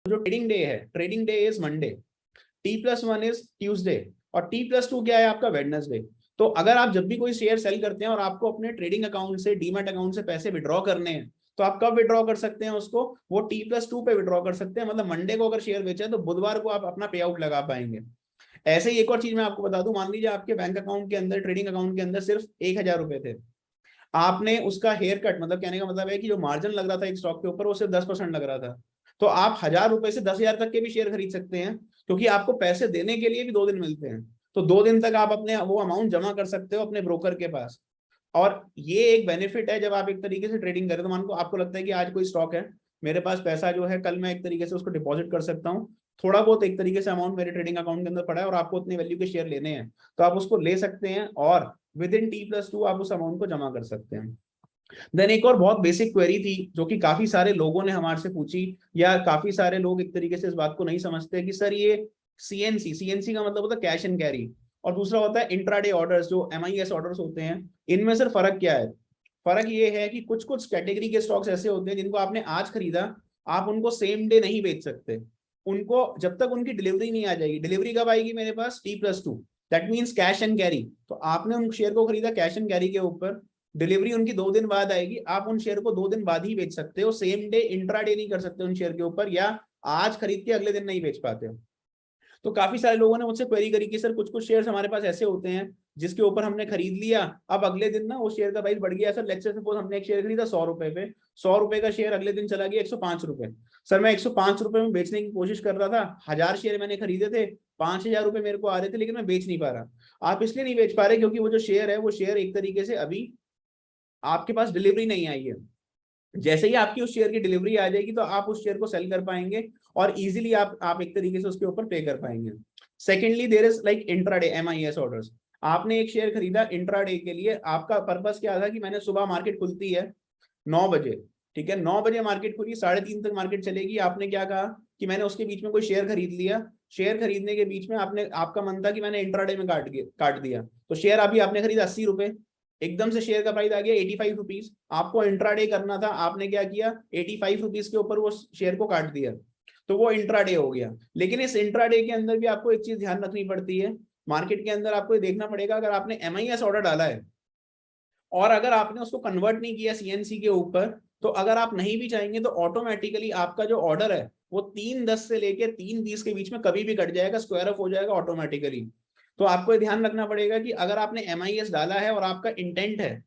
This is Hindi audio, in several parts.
जो ट्रेडिंग डे है, trading day is Monday, T+1 is Tuesday, और T+2 क्या है आपका, वेडनेसडे। तो अगर आप जब भी कोई शेयर सेल करते हैं और आपको अपने ट्रेडिंग अकाउंट से, डीमैट अकाउंट से पैसे विड्रॉ करने हैं, तो आप कब विड्रॉ कर सकते हैं उसको, वो T+2 पे विड्रॉ कर सकते हैं। मतलब मंडे को अगर शेयर बेचा है तो बुधवार को आप अपना पे आउट लगा पाएंगे। ऐसे ही एक और चीज मैं आपको बता दूं, मान लीजिए आपके बैंक अकाउंट के अंदर, ट्रेडिंग अकाउंट के अंदर सिर्फ 1,000 रुपए थे, आपने उसका हेयर कट, मतलब कहने का मतलब है कि जो मार्जिन लग रहा था एक स्टॉक के ऊपर वो सिर्फ 10% लग रहा था, तो आप 1,000 रुपए से 10,000 तक के भी शेयर खरीद सकते हैं, क्योंकि आपको पैसे देने के लिए भी 2 दिन मिलते हैं। तो 2 दिन तक आप अपने वो अमाउंट जमा कर सकते हो अपने ब्रोकर के पास। और ये एक बेनिफिट है जब आप एक तरीके से ट्रेडिंग करें, तो मान लो आपको लगता है कि आज कोई स्टॉक है, मेरे पास पैसा जो है कल मैं एक तरीके से उसको डिपॉजिट कर सकता हूँ, थोड़ा बहुत एक तरीके से अमाउंट मेरे ट्रेडिंग अकाउंट के अंदर पड़ा है और आपको उतनी वैल्यू के शेयर लेने हैं, तो आप उसको ले सकते हैं और विद इन T+2 आप उस अमाउंट को जमा कर सकते हैं। देन एक और बहुत बेसिक क्वेरी थी जो कि काफी सारे लोगों ने हमारे से पूछी, या काफी सारे लोग एक तरीके से इस बात को नहीं समझते कि सर ये सीएनसी का मतलब होता है कैश एंड कैरी, और दूसरा होता है इंट्राडे ऑर्डर्स जो MIS ऑर्डर्स होते हैं, इनमें सर फर्क क्या है। फर्क ये है कि कुछ कुछ कैटेगरी के स्टॉक्स ऐसे होते हैं जिनको आपने आज खरीदा, आप उनको सेम डे नहीं बेच सकते, उनको जब तक उनकी डिलीवरी नहीं आ जाएगी। डिलीवरी कब आएगी मेरे पास, T+2, that means cash and carry. तो आपने उन शेयर को खरीदा कैश एंड कैरी के ऊपर, डिलीवरी उनकी 2 दिन बाद आएगी, आप उन शेयर को 2 दिन बाद ही बेच सकते हो, सेम डे इंट्राडे नहीं कर सकते उन शेयर के ऊपर, या आज खरीद के अगले दिन नहीं बेच पाते हो। तो काफी सारे लोगों ने मुझसे क्वेरी करी कि सर कुछ कुछ शेयर्स हमारे पास ऐसे होते हैं जिसके ऊपर हमने खरीद लिया, अब अगले दिन ना उस शेयर का प्राइस बढ़ गया। सर लेट्स से सपोज हमने एक शेयर खरीदा 100 रुपए पे, 100 रुपए का शेयर अगले दिन चला गया 105 रुपए। सर मैं 105 रुपए में बेचने की कोशिश कर रहा था, 1,000 शेयर मैंने खरीदे थे, 5,000 रुपए मेरे को आ रहे थे, लेकिन मैं बेच नहीं पा रहा। आप इसलिए नहीं बेच पा रहे क्योंकि वो जो शेयर है वो शेयर एक तरीके से अभी आपके पास डिलीवरी नहीं आई है। जैसे ही आपकी उस शेयर की डिलीवरी आ जाएगी तो आप उस शेयर को सेल कर पाएंगे और इजीली आप एक तरीके से उसके ऊपर पे कर पाएंगे। Secondly there is like intraday MIS orders. आपने एक शेयर खरीदा इंट्राडे के लिए, आपका पर्पस क्या था कि मैंने सुबह मार्केट खुलती है 9 बजे, ठीक है, 9 बजे मार्केट खुली, 3:30 तक मार्केट चलेगी, आपने क्या कहा कि मैंने उसके बीच में कोई शेयर खरीद लिया, शेयर खरीदने के बीच में आपने, आपका मन था कि मैंने इंट्राडे में काट दिया, तो शेयर अभी आपने खरीदा 80 रुपए, एकदम से शेयर का प्राइस आ गया 85 रुपीज, आपको इंट्राडे करना था, आपने क्या किया 85 रुपीज के ऊपर वो शेयर को काट दिया, तो वो इंट्राडे हो गया। लेकिन इस इंट्राडे के अंदर भी आपको एक चीज ध्यान रखनी पड़ती है, मार्केट के अंदर आपको देखना पड़ेगा, अगर आपने MIS ऑर्डर डाला है और अगर आपने उसको कन्वर्ट नहीं किया CNC के ऊपर, तो अगर आप नहीं भी चाहेंगे तो ऑटोमेटिकली आपका जो ऑर्डर है वो 3:10 से लेकर 3:20 के बीच में कभी भी कट जाएगा, स्क्वायर ऑफ हो जाएगा ऑटोमेटिकली। तो आपको ये ध्यान रखना पड़ेगा कि अगर आपने MIS डाला है और आपका इंटेंट है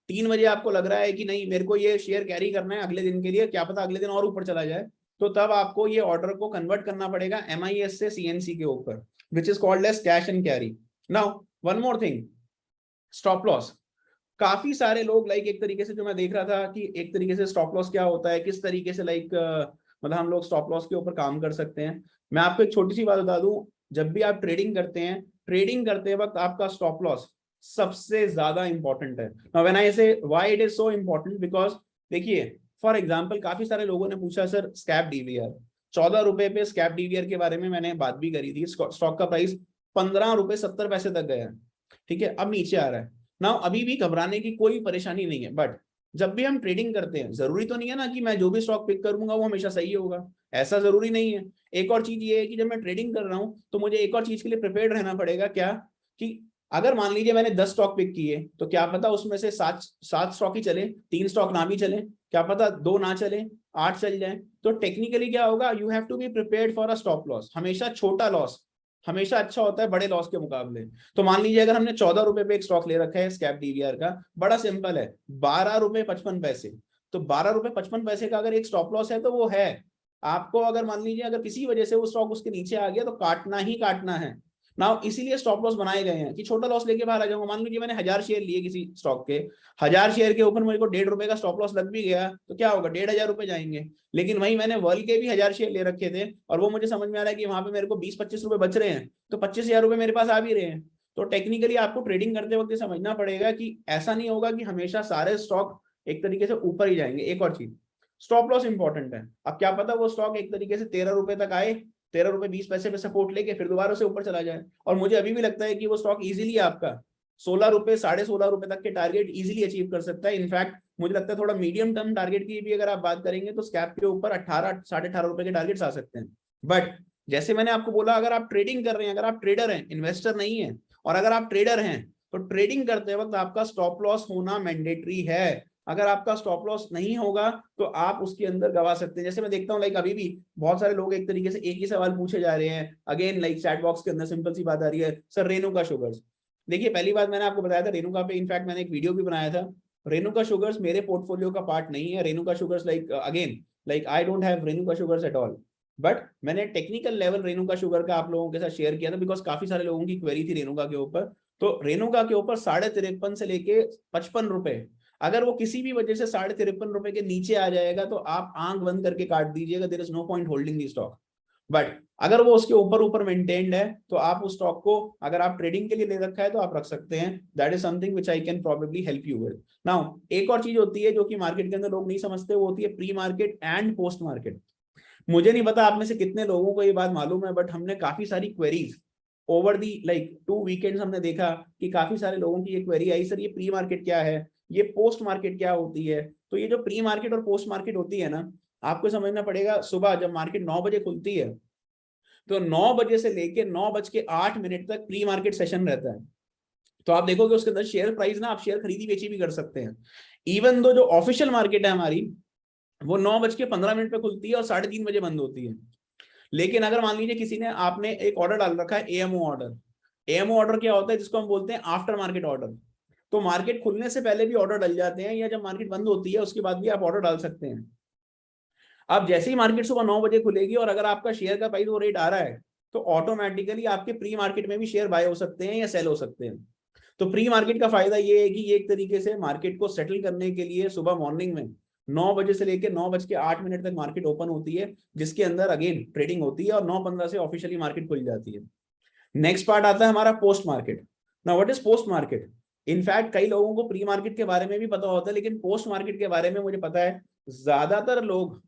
3 बजे, आपको लग रहा है कि नहीं मेरे को ये शेयर कैरी करना है अगले दिन के लिए, क्या पता अगले दिन और ऊपर चला जाए, तो तब आपको ये ऑर्डर को कन्वर्ट करना पड़ेगा MIS से CNC के ऊपर, which is called as cash and carry. Now one more thing, stop loss. काफी सारे लोग लाइक एक तरीके से जो मैं देख रहा था कि एक तरीके से स्टॉप लॉस क्या होता है, किस तरीके से लाइक मतलब हम लोग स्टॉप लॉस के ऊपर काम कर सकते हैं। मैं आपको एक छोटी सी बात बता दूं, जब भी आप ट्रेडिंग करते हैं, ट्रेडिंग करते वक्त आपका स्टॉप लॉस सबसे ज्यादा इंपॉर्टेंट है। नाउ व्हेन आई से why it is so important, because देखिए फॉर एग्जांपल काफी सारे लोगों ने पूछा सर स्कैप डीवीआर, 14 रुपए पे स्कैप डीवीआर के बारे में मैंने बात भी करी थी, स्टॉक का प्राइस 15 रुपए 70 पैसे तक गया, ठीक है, अब नीचे आ रहा है ना। अभी भी घबराने की कोई परेशानी नहीं है, बट जब भी हम ट्रेडिंग करते हैं जरूरी तो नहीं है ना कि मैं जो भी स्टॉक पिक करूंगा वो हमेशा सही होगा, ऐसा जरूरी नहीं है। एक और चीज ये है कि जब मैं ट्रेडिंग कर रहा हूं तो मुझे एक और चीज के लिए प्रिपेयर्ड रहना पड़ेगा, क्या कि अगर मान लीजिए मैंने 10 स्टॉक पिक किए तो क्या पता उसमें से 7 स्टॉक ही चले, 3 स्टॉक ना भी चले, क्या पता 2 ना चले, 8 चल जाए, तो टेक्निकली क्या होगा, you have to be prepared for a stop loss. हमेशा छोटा लॉस हमेशा अच्छा होता है बड़े लॉस के मुकाबले। तो मान लीजिए अगर हमने 14 रुपए पे एक स्टॉक ले रखा है स्कैप डीवीआर का, बड़ा सिंपल है, 12 रुपए 55 पैसे, तो 12 रुपए 55 पैसे का अगर एक स्टॉप लॉस है तो वो है आपको, अगर मान लीजिए अगर किसी वजह से वो स्टॉक उसके नीचे आ गया तो काटना ही काटना है ना। इसीलिए स्टॉप लॉस बनाए गए हैं कि छोटा लॉस लेके बाहर आ जाऊंगा। मान लीजिए मैंने 1,000 शेयर लिए किसी स्टॉक के, 1,000 शेयर के ऊपर मेरे को 1.5 रुपए का स्टॉप लॉस लग भी गया तो क्या होगा, 1,500 रुपए जाएंगे। लेकिन वही मैंने वर्ल्ड के भी 1,000 शेयर ले रखे थे और वो मुझे समझ में आ रहा है कि वहां पे मेरे को 20-25 रुपए बच रहे हैं, तो 25,000 रुपए मेरे पास आ भी रहे हैं। तो टेक्निकली आपको ट्रेडिंग करते वक्त ये समझना पड़ेगा कि ऐसा नहीं होगा कि हमेशा सारे स्टॉक एक तरीके से ऊपर ही जाएंगे। एक और चीज, स्टॉप लॉस इंपॉर्टेंट है। अब क्या पता वो स्टॉक एक तरीके से 13 रुपए तक आए, 13 रुपए 20 पैसे पे सपोर्ट लेके फिर दोबारा से ऊपर चला जाए, और मुझे अभी भी लगता है कि वो स्टॉक इजीली आपका ₹16, ₹16.5 तक के टारगेट इजीली अचीव कर सकता है। इनफैक्ट मुझे लगता है थोड़ा मीडियम टर्म टारगेट की भी अगर आप बात करेंगे तो स्कैप के ऊपर 18, ₹18.5 के टारगेट्स आ सकते हैं। बट जैसे मैंने आपको बोला, अगर आप ट्रेडिंग कर रहे हैं, अगर आप ट्रेडर हैं, इन्वेस्टर नहीं है, और अगर आप ट्रेडर हैं तो ट्रेडिंग करते वक्त आपका स्टॉप लॉस होना मैंडेटरी है। अगर आपका स्टॉप लॉस नहीं होगा तो आप उसके अंदर गवा सकते हैं। जैसे मैं देखता हूँ लाइक अभी भी बहुत सारे लोग एक तरीके से एक ही सवाल पूछे जा रहे हैं, अगेन लाइक चैट बॉक्स के अंदर सिंपल सी बात आ रही है, सर रेणुका शुगर्स। देखिए पहली बात मैंने आपको बताया था रेणुका पे, इनफैक्ट मैंने एक वीडियो भी बनाया था। रेणुका शुगर्स मेरे पोर्टफोलियो का पार्ट नहीं है। Renuka sugars like again like I don't have Renuka sugars at all. But मैंने टेक्निकल लेवल रेणुका शुगर का आप लोगों के साथ शेयर किया था, बिकॉज काफी सारे लोगों की क्वेरी थी रेणुका के ऊपर। तो रेणुका के ऊपर 53.5 से लेके 55 रुपए, अगर वो किसी भी वजह से 53.5 के नीचे आ जाएगा तो आप आंख बंद करके काट दीजिएगा, there is no point holding the stock. But अगर वो उसके ऊपर ऊपर मेंटेन्ड है तो आप उस स्टॉक को, अगर आप ट्रेडिंग के लिए ले रखा है तो आप रख सकते हैं। That is something which I can probably help you with. Now एक और चीज होती है जो कि मार्केट के अंदर लोग नहीं समझते, वो होती है pre market and post market. मुझे नहीं पता आप में से कितने लोगों को ये बात मालूम है, बट हमने काफी सारी queries over the like 2 weekends हमने देखा कि काफी सारे लोगों की ये क्वेरी आई, सर ये प्री मार्केट क्या है, ये पोस्ट मार्केट क्या होती है। तो ये जो प्री मार्केट और पोस्ट मार्केट होती है ना, आपको समझना पड़ेगा। सुबह जब मार्केट 9 बजे खुलती है तो 9 बजे से लेके 9:08 तक प्री मार्केट सेशन रहता है। तो आप देखोगे उसके अंदर शेयर प्राइस ना, आप शेयर खरीदी बेची भी कर सकते हैं। इवन दो जो ऑफिशियल मार्केट है हमारी, वो 9:15 पे खुलती है और 3:30 बजे बंद होती है। लेकिन अगर मान लीजिए किसी ने, आपने एक ऑर्डर डाल रखा है एएमओ ऑर्डर। एएमओ ऑर्डर क्या होता है, जिसको हम बोलते हैं आफ्टर मार्केट ऑर्डर। तो मार्केट खुलने से पहले भी ऑर्डर डल जाते हैं, या जब मार्केट बंद होती है उसके बाद भी आप ऑर्डर डाल सकते हैं। अब जैसे ही मार्केट सुबह 9 बजे खुलेगी और अगर आपका शेयर का प्राइस वो रेट आ रहा है तो ऑटोमेटिकली आपके प्री मार्केट में भी शेयर बाय हो सकते हैं या सेल हो सकते हैं। तो प्री मार्केट का फायदा ये है कि ये एक तरीके से मार्केट को सेटल करने के लिए सुबह मॉर्निंग में 9 बजे से लेकर 9:08 तक मार्केट ओपन होती है, जिसके अंदर अगेन ट्रेडिंग होती है और 9:15 से ऑफिशियली मार्केट खुल जाती है। नेक्स्ट पार्ट आता है हमारा post market. Now what is post market. In fact कई लोगों को प्री मार्केट के बारे में भी पता होता है, लेकिन पोस्ट मार्केट के बारे में मुझे पता है ज्यादातर लोग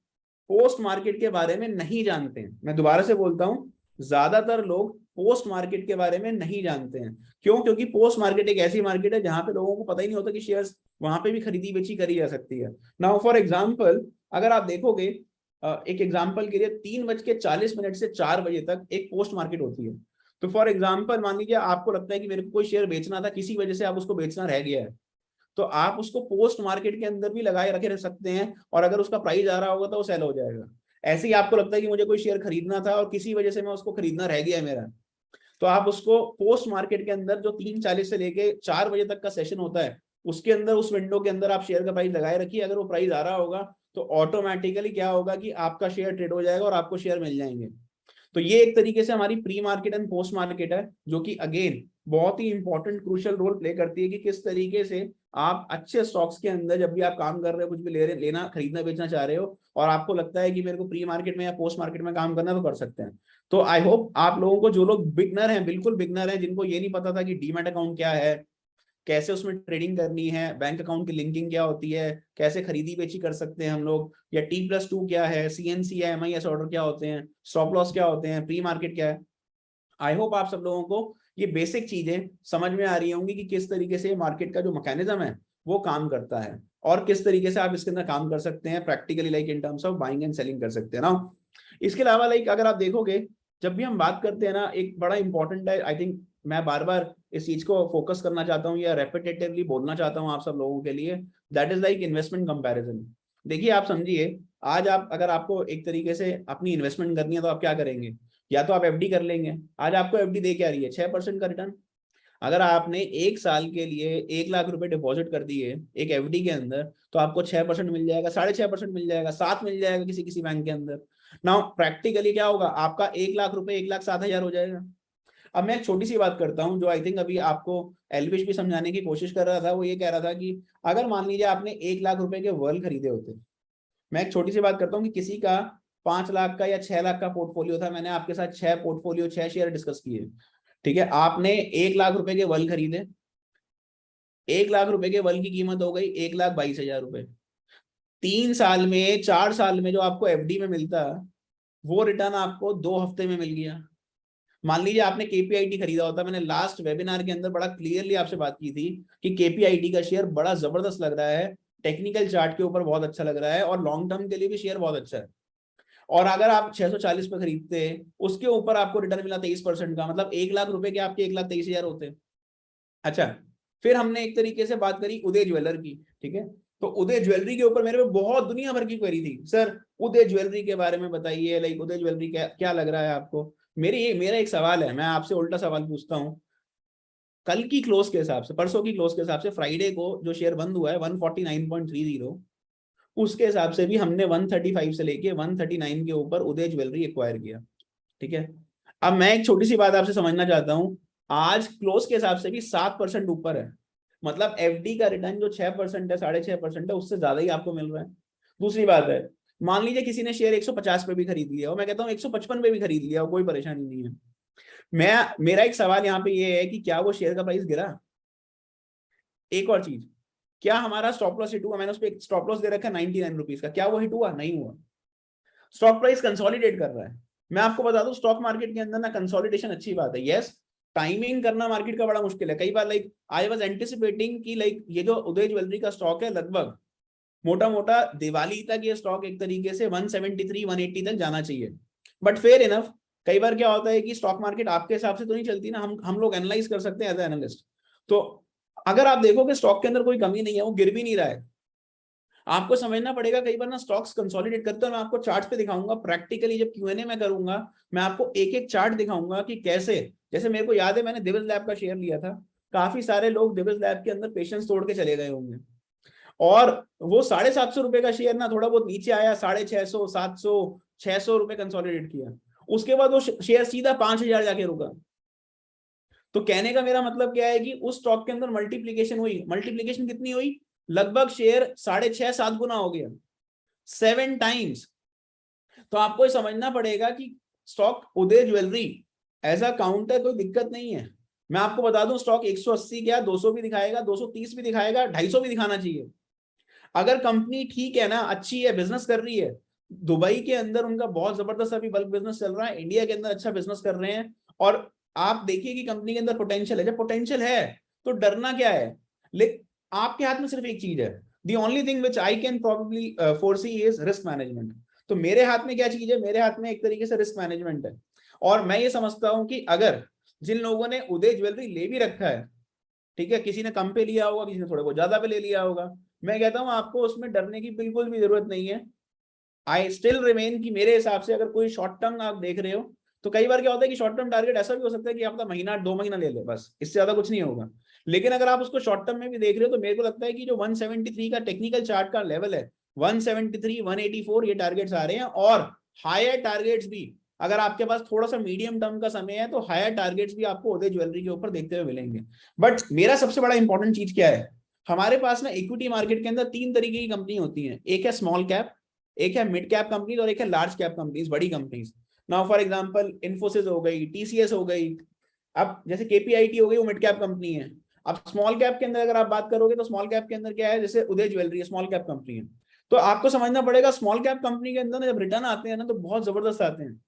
पोस्ट मार्केट के बारे में नहीं जानते हैं। मैं दोबारा से बोलता हूं, ज्यादातर लोग पोस्ट मार्केट के बारे में नहीं जानते हैं। क्यों? क्योंकि पोस्ट मार्केट एक ऐसी मार्केट है जहां पे लोगों को पता ही नहीं होता कि शेयर्स वहां पे भी खरीदी बेची करी जा सकती है। नाउ फॉर एग्जांपल अगर आप देखोगे, एक एग्जांपल के लिए 3:40 से 4 बजे तक एक पोस्ट मार्केट होती है। तो फॉर एग्जांपल मान लीजिए आपको लगता है कि मेरे को कोई शेयर बेचना था, किसी वजह से आप उसको बेचना रह गया है, तो आप उसको पोस्ट मार्केट के अंदर भी लगाए रखे रह सकते हैं, और अगर उसका प्राइस आ रहा होगा तो वो सेल हो जाएगा। ऐसे ही आपको लगता है कि मुझे कोई शेयर खरीदना था और किसी वजह से मैं उसको खरीदना रह गया है मेरा, तो आप उसको पोस्ट मार्केट के अंदर जो 3:40 से लेके 4 बजे तक का सेशन होता है उसके अंदर, उस विंडो के अंदर आप शेयर का प्राइस लगाए रखिए। अगर वो प्राइस आ रहा होगा तो ऑटोमेटिकली क्या होगा कि आपका शेयर ट्रेड हो जाएगा और आपको शेयर मिल जाएंगे। तो ये एक तरीके से हमारी pre market and post market है, जो कि अगेन बहुत ही इंपॉर्टेंट क्रूशियल रोल प्ले करती है कि किस तरीके से आप अच्छे स्टॉक्स के अंदर जब भी आप काम कर रहे हो, कुछ भी लेना खरीदना बेचना चाह रहे हो, और आपको लगता है कि मेरे को प्री मार्केट में या पोस्ट मार्केट में काम करना, तो कर सकते हैं। तो आई होप आप लोगों को, जो लोग बिगनर हैं, बिल्कुल बिगनर हैं, जिनको ये नहीं पता था कि डीमैट अकाउंट क्या है, कैसे उसमें ट्रेडिंग करनी है, बैंक अकाउंट की लिंकिंग क्या होती है, कैसे खरीदी बेची कर सकते हैं हम लोग, या T+2 क्या है, CNC या MIS ऑर्डर क्या होते हैं, स्टॉप लॉस क्या होते हैं, प्री मार्केट क्या है, आई होप आप सब लोगों को ये बेसिक चीजें समझ में आ रही होंगी कि किस तरीके से मार्केट का जो मैकेनिज्म है वो काम करता है, और किस तरीके से आप इसके अंदर काम कर सकते हैं practically, like in terms of buying and selling कर सकते हैं ना। इसके अलावा लाइक अगर आप देखोगे, जब भी हम बात करते हैं ना, एक बड़ा इंपॉर्टेंट है, आई थिंक मैं बार बार इस चीज को फोकस करना चाहता हूँ या रेपिटेटिवली बोलना चाहता हूँ आप सब लोगों के लिए, that is like investment comparison. देखिए आप समझिए, आज आप, अगर आपको एक तरीके से अपनी इन्वेस्टमेंट करनी है तो आप क्या करेंगे, या तो आप एफडी कर लेंगे। आज आपको एफडी दे क्या रही है, 6% का रिटर्न। अगर आपने 1 साल के लिए 1 लाख रुपए डिपॉजिट कर दिए एक एफडी के अंदर, तो आपको 6% मिल जाएगा, 6.5% मिल जाएगा, 7 मिल जाएगा किसी किसी बैंक के अंदर। नाउ प्रैक्टिकली क्या होगा, आपका 1 लाख रुपए 1,07,000 हो जाएगा। अब मैं एक छोटी सी बात करता हूं, जो आई थिंक अभी आपको एलविश भी समझाने की कोशिश कर रहा था। वो ये कह रहा था कि अगर मान लीजिए आपने 1 लाख रुपए के वर्ल्ड खरीदे होते, मैं एक छोटी सी बात करता हूँ कि किसी का 5 लाख का या 6 लाख का पोर्टफोलियो था, मैंने आपके साथ 6 पोर्टफोलियो 6 शेयर डिस्कस किए, ठीक है। आपने 1 लाख रुपए के वर्ल्ड खरीदे, 1 लाख रुपए के वर्ल्ड की कीमत हो गई 1,22,000 रुपए। 3 साल में 4 साल में जो आपको एफडी में मिलता, वो रिटर्न आपको 2 हफ्ते में मिल गया। मान लीजिए आपने केपीआईटी खरीदा होता, मैंने लास्ट वेबिनार के अंदर बड़ा क्लियरली आपसे बात की थी कि केपीआईटी का शेयर बड़ा जबरदस्त लग रहा है, टेक्निकल चार्ट के ऊपर बहुत अच्छा लग रहा है और लॉन्ग टर्म के लिए भी शेयर बहुत अच्छा है। और अगर आप 640 पे खरीदते, उसके ऊपर आपको रिटर्न मिला 23% का, मतलब 1 लाख रुपए के आपके 1,23,000 होते। अच्छा, फिर हमने एक तरीके से बात करी उदय ज्वेलर की, ठीक है। तो उदय ज्वेलरी के ऊपर मेरे पे बहुत दुनिया भर की क्वेरी थी, सर उदय ज्वेलरी के बारे में बताइए, लाइक उदय ज्वेलरी क्या क्या लग रहा है आपको। मेरा एक सवाल है, मैं आपसे उल्टा सवाल पूछता हूँ। कल की क्लोज के हिसाब से, परसों की क्लोज के हिसाब से, फ्राइडे को जो शेयर बंद हुआ है 149.30, उसके हिसाब से भी हमने 135 से लेके 139 के ऊपर उदय ज्वेलरी एक्वायर किया, ठीक है। अब मैं एक छोटी सी बात आपसे समझना चाहता हूं, आज क्लोज के हिसाब से भी 7% ऊपर है, मतलब एफडी का रिटर्न जो 6% है, 6.5% है, उससे ज्यादा ही आपको मिल रहा है। दूसरी बात है, मान लीजिए किसी ने शेयर 150 पे भी खरीद लिया और मैं कहता हूँ 155 पे भी खरीद लिया और कोई परेशानी नहीं है, मेरा एक सवाल यहाँ पे ये है कि क्या वो शेयर का प्राइस गिरा? एक और चीज, क्या हमारा स्टॉप लॉस हिट हुआ? मैंने उस पर स्टॉप लॉस दे रखा है 99 रुपीज का, क्या वो हिट हुआ? नहीं हुआ। स्टॉक प्राइस कंसोलिडेट कर रहा है। मैं आपको बता दूं, स्टॉक मार्केट के अंदर ना कंसोलिडेशन अच्छी बात है, यस। टाइमिंग करना मार्केट का बड़ा मुश्किल है कई बार, लाइक आई वाज एंटिसिपेटिंग कि लाइक ये जो उदय ज्वेलरी का स्टॉक है, लगभग मोटा मोटा दिवाली तक ये स्टॉक एक तरीके से 173 180 तक जाना चाहिए, बट फेयर इनफ। कई बार क्या होता है कि स्टॉक मार्केट आपके हिसाब से तो नहीं चलती ना, हम लोग एनालाइज कर सकते हैं एज एनालिस्ट। तो अगर आप देखो कि स्टॉक के अंदर कोई कमी नहीं है, वो गिर भी नहीं रहा है, आपको समझना पड़ेगा। कई बार ना स्टॉक्स कंसोलिडेट करते हैं, मैं आपको चार्ट पे दिखाऊंगा प्रैक्टिकली, जब क्यूएनए में करूंगा मैं आपको एक एक चार्ट दिखाऊंगा कि कैसे। जैसे मेरे को याद है, मैंने दिविज लैब का शेयर लिया था, काफी सारे लोग दिविज लैब के अंदर पेशेंस तोड़ के चले गए होंगे, और वो 750 रुपए का शेयर ना थोड़ा बहुत नीचे आया, 650, 700, 600 रुपए कंसोलिडेट किया, उसके बाद वो शेयर सीधा 5,000 जाके रुका। तो कहने का मेरा मतलब क्या है कि उस स्टॉक के अंदर मल्टीप्लीकेशन हुई, मल्टीप्लीकेशन कितनी हुई? लगभग शेयर 6.5-7 गुना हो गया, 7 टाइम्स। तो आपको ये समझना पड़ेगा कि stock Uday Jewellery as a counter कोई दिक्कत नहीं है। मैं आपको बता दूं, स्टॉक 180 क्या 200 भी दिखाएगा, 230 भी दिखाएगा, 250 भी दिखाना चाहिए। अगर कंपनी ठीक है ना, अच्छी है, बिजनेस कर रही है, दुबई के अंदर उनका बहुत जबरदस्त अभी बल्क बिजनेस चल रहा है, इंडिया के अंदर अच्छा बिजनेस कर रहे हैं, और आप देखिए कि कंपनी के अंदर पोटेंशियल है। जब पोटेंशियल है तो डरना क्या है? लेकिन आपके हाथ में सिर्फ एक चीज है, the only thing which I can probably foresee is risk management. तो मेरे हाथ में क्या चीज है? मेरे हाथ में एक तरीके से रिस्क मैनेजमेंट है। और मैं ये समझता हूं कि अगर जिन लोगों ने उदय ज्वेलरी ले भी रखा है, ठीक है, किसी ने कम पे लिया होगा, किसी ने थोड़ा बहुत ज्यादा पे ले लिया होगा, मैं कहता हूं आपको उसमें डरने की बिल्कुल भी जरूरत नहीं है। आई स्टिल रिमेन कि मेरे हिसाब से अगर कोई शॉर्ट टर्म आप देख रहे हो, तो कई बार क्या होता है कि शॉर्ट टर्म टारगेट ऐसा भी हो सकता है कि आप महीना 2 महीना ले लो, बस इससे ज्यादा कुछ नहीं होगा। लेकिन अगर आप उसको शॉर्ट टर्म में भी देख रहे हो, तो मेरे को लगता है कि जो 173 का टेक्निकल चार्ट का लेवल है, 173 184 ये टारगेट्स आ रहे हैं, और हायर टारगेट्स भी, अगर आपके पास थोड़ा सा मीडियम टर्म का समय है, तो हायर टारगेट्स भी आपको उदय ज्वेलरी के ऊपर देखते हुए मिलेंगे। बट मेरा सबसे बड़ा इंपॉर्टेंट चीज क्या है, हमारे पास ना इक्विटी मार्केट के अंदर 3 तरीके की कंपनी होती है, एक है स्मॉल कैप, एक है मिड कैप कंपनीज, और एक है लार्ज कैप कंपनीज, बड़ी companies. Now for example Infosys हो गई, टीसीएस हो गई, अब जैसे केपीआईटी हो गई, वो मिड कैप कंपनी है। अब स्मॉल कैप के अंदर अगर आप बात करोगे, तो स्मॉल कैप के अंदर क्या है, जैसे उदय ज्वेलरी स्मॉल कैप कंपनी है। तो आपको समझना पड़ेगा, स्मॉल कैप कंपनी के अंदर जब रिटर्न आते हैं ना, तो बहुत जबरदस्त आते हैं।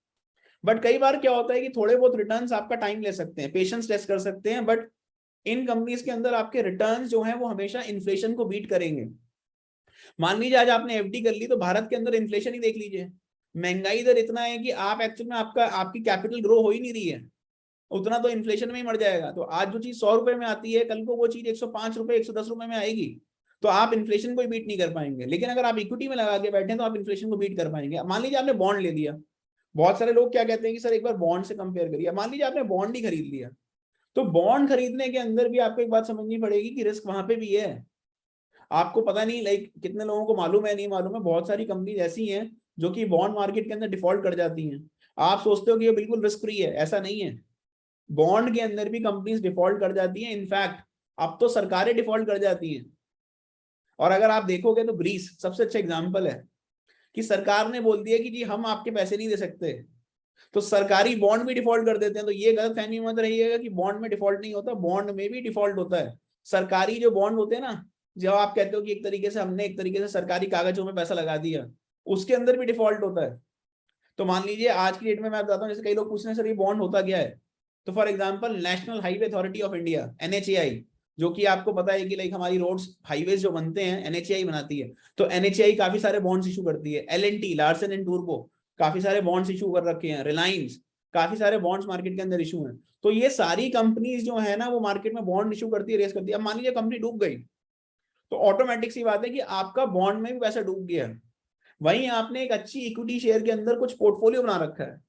बट कई बार क्या होता है कि थोड़े बहुत रिटर्न्स आपका टाइम ले सकते हैं, पेशेंस टेस्ट कर सकते हैं, बट इन कंपनीज के अंदर आपके रिटर्न्स जो हैं वो हमेशा इन्फ्लेशन को बीट करेंगे। मान लीजिए आज आपने एफडी कर ली, तो भारत के अंदर इन्फ्लेशन ही देख लीजिए, महंगाई दर इतना है कि आप एक्चुअल में आपकी कैपिटल ग्रो हो ही नहीं रही है, उतना तो इन्फ्लेशन में ही मर जाएगा। तो आज जो चीज 100 रुपए में आती है, कल को वो चीज 105 रुपए 110 रुपए में आएगी, तो आप इन्फ्लेशन को बीट नहीं कर पाएंगे। लेकिन अगर आप इक्विटी में लगा के बैठे तो आप इन्फ्लेशन को बीट कर पाएंगे। मान लीजिए आपने बॉन्ड ले लिया, बहुत सारे लोग क्या कहते हैं कि सर एक बार बॉन्ड से कंपेयर करिए। मान लीजिए आपने बॉन्ड ही खरीद लिया, तो बॉन्ड खरीदने के अंदर भी आपको एक बात समझनी पड़ेगी कि रिस्क वहां पे भी है। आपको पता नहीं, लाइक कितने लोगों को मालूम है, नहीं मालूम है, बहुत सारी कंपनी ऐसी हैं जो कि बॉन्ड मार्केट के अंदर डिफॉल्ट कर जाती हैं। आप सोचते हो कि ये बिल्कुल रिस्क फ्री है, ऐसा नहीं है। बॉन्ड के अंदर भी कंपनीज डिफॉल्ट कर जाती हैं, इनफैक्ट अब तो सरकारें डिफॉल्ट कर जाती हैं। और अगर आप देखोगे तो ग्रीस सबसे अच्छा एग्जाम्पल है कि सरकार ने बोल दिया कि जी हम आपके पैसे नहीं दे सकते, तो सरकारी बॉन्ड भी डिफॉल्ट कर देते हैं। तो ये गलत फहमी मत रहिएगा कि बॉन्ड में डिफॉल्ट नहीं होता, बॉन्ड में भी डिफॉल्ट होता है। सरकारी जो बॉन्ड होते हैं ना, जब आप कहते हो कि एक तरीके से हमने एक तरीके से सरकारी कागजों में पैसा लगा दिया, उसके अंदर भी डिफॉल्ट होता है। तो मान लीजिए आज की डेट में मैं बताता हूँ, जैसे कई लोग पूछ रहे हैं सर ये बॉन्ड होता क्या है, तो for example national highway authority of India, NHAI, जो कि आपको पता है कि लाइक हमारी रोड्स हाईवेज जो बनते हैं NHAI बनाती है, तो NHAI काफी सारे बॉन्ड्स इशू करती है। L&T, लार्सन एंड टूब्रो, काफी सारे बॉन्ड्स इशू कर रखे हैं। रिलायंस, काफी सारे बॉन्ड्स मार्केट के अंदर इशू हैं। तो ये सारी कंपनीज जो है ना वो मार्केट में बॉन्ड इशू करती है, रेस करती है। अब मान लीजिए कंपनी डूब गई, तो ऑटोमेटिक सी बात है कि आपका बॉन्ड में भी पैसा डूब गया है। वहीं आपने एक अच्छी इक्विटी शेयर के अंदर कुछ पोर्टफोलियो बना रखा है,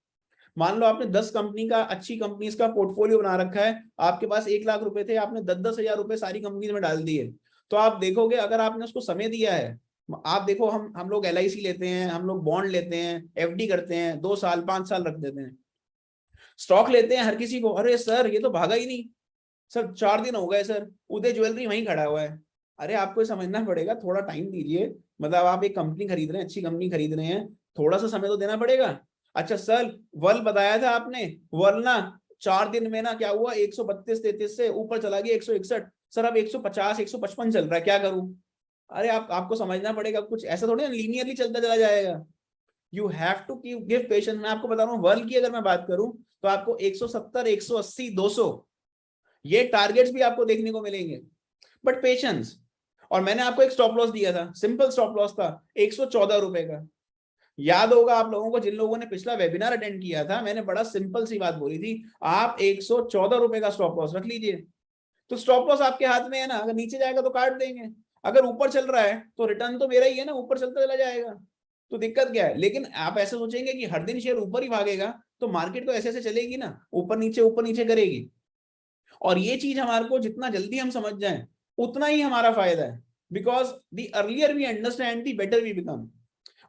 मान लो आपने 10 कंपनी का, अच्छी कंपनीज का पोर्टफोलियो बना रखा है, आपके पास 1 लाख रुपए थे, आपने 10-10 हजार रुपए सारी कंपनीज में डाल दिए। तो आप देखोगे अगर आपने उसको समय दिया है, आप देखो हम लोग LIC लेते हैं, हम लोग बॉन्ड लेते हैं, FD करते हैं, 2 साल 5 साल रख देते हैं। स्टॉक लेते हैं हर किसी को, अरे सर ये तो भागा ही नहीं सर, 4 दिन हो गए सर, उदय ज्वेलरी वहीं खड़ा हुआ है। अरे आपको समझना पड़ेगा, थोड़ा टाइम दीजिए। मतलब आप एक कंपनी खरीद रहे हैं, अच्छी कंपनी खरीद रहे हैं, थोड़ा सा समय तो देना पड़ेगा। अच्छा सर, वर्ल बताया था आपने, वर्ल ना 4 दिन में ना क्या हुआ, 132-33 से ऊपर चला गया 161। सर अब 150-155 चल रहा है, क्या करूं? अरे आपको समझना पड़ेगा, कुछ ऐसा थोड़ी ना लीनियरली चलता चला जाएगा। You have to give patience. मैं आपको बता रहा हूँ, वर्ल्ड की अगर मैं बात करूं तो आपको 170, 180, 200 ये टारगेट्स भी आपको देखने को मिलेंगे, बट पेशेंस। और मैंने आपको एक स्टॉप लॉस दिया था, सिंपल स्टॉप लॉस था 114 रुपए का। याद होगा आप लोगों को, जिन लोगों ने पिछला वेबिनार अटेंड किया था, मैंने बड़ा सिंपल सी बात बोली थी, आप 114 रुपए का स्टॉप लॉस रख लीजिए। तो स्टॉप लॉस आपके हाथ में है ना, अगर नीचे जाएगा तो काट देंगे, अगर ऊपर चल रहा है तो रिटर्न तो मेरा ही है ना, ऊपर चलता चला जाएगा। तो दिक्कत क्या है? लेकिन आप ऐसे सोचेंगे कि हर दिन शेयर ऊपर ही भागेगा, तो मार्केट तो ऐसे ऐसे चलेगी ना, ऊपर नीचे करेगी। और ये चीज हमारे को जितना जल्दी हम समझ जाएं उतना ही हमारा फायदा है, because the earlier we understand the better we become.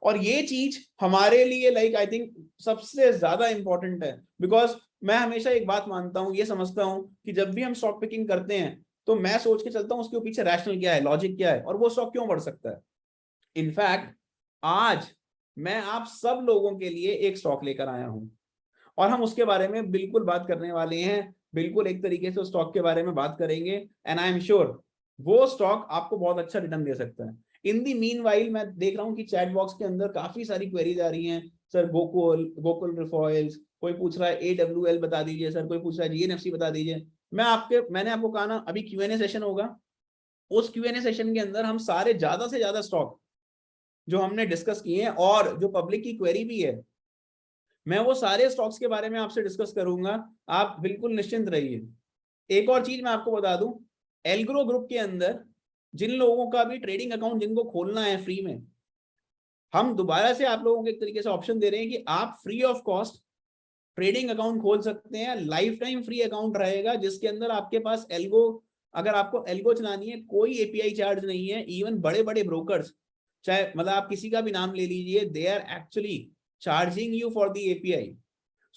और ये चीज हमारे लिए लाइक आई थिंक सबसे ज्यादा इंपॉर्टेंट है, बिकॉज मैं हमेशा एक बात मानता हूं, ये समझता हूं कि जब भी हम स्टॉक पिकिंग करते हैं तो मैं सोच के चलता हूं उसके पीछे रैशनल क्या है, लॉजिक क्या है, और वो स्टॉक क्यों बढ़ सकता है। इनफैक्ट आज मैं आप सब लोगों के लिए एक स्टॉक लेकर आया हूं, और हम उसके बारे में बिल्कुल बात करने वाले हैं, बिल्कुल एक तरीके से उस स्टॉक के बारे में बात करेंगे, एंड आई एम श्योर वो स्टॉक आपको बहुत अच्छा रिटर्न दे सकता है। इन दी मीन वाइल मैं देख रहा हूँ कि चैट बॉक्स के अंदर काफी सारी क्वेरीज आ रही हैं, सर गोकुल रिफॉइल्स, कोई पूछ रहा है AWL बता दीजिए सर, कोई पूछ रहा है GNFC बता दीजिए। मैंने आपको कहा ना, अभी Q&A सेशन होगा, उस Q&A सेशन के अंदर हम सारे ज्यादा से ज्यादा स्टॉक जो हमने डिस्कस किए हैं और जो पब्लिक की क्वेरी भी है, मैं वो सारे स्टॉक्स के बारे में आपसे डिस्कस करूंगा, आप बिल्कुल निश्चिंत रहिए। एक और चीज मैं आपको बता दूं, एल्ग्रो ग्रुप के अंदर जिन लोगों का भी ट्रेडिंग अकाउंट जिनको खोलना है फ्री में, हम दोबारा से आप लोगों को एक तरीके से ऑप्शन दे रहे हैं कि आप free of cost trading account खोल सकते हैं। लाइफ टाइम फ्री अकाउंट रहेगा जिसके अंदर आपके पास एल्गो, अगर आपको एल्गो चलानी है, कोई API चार्ज नहीं है। इवन बड़े बड़े ब्रोकर्स, चाहे मतलब आप किसी का भी नाम ले लीजिए, they are actually charging you for the API,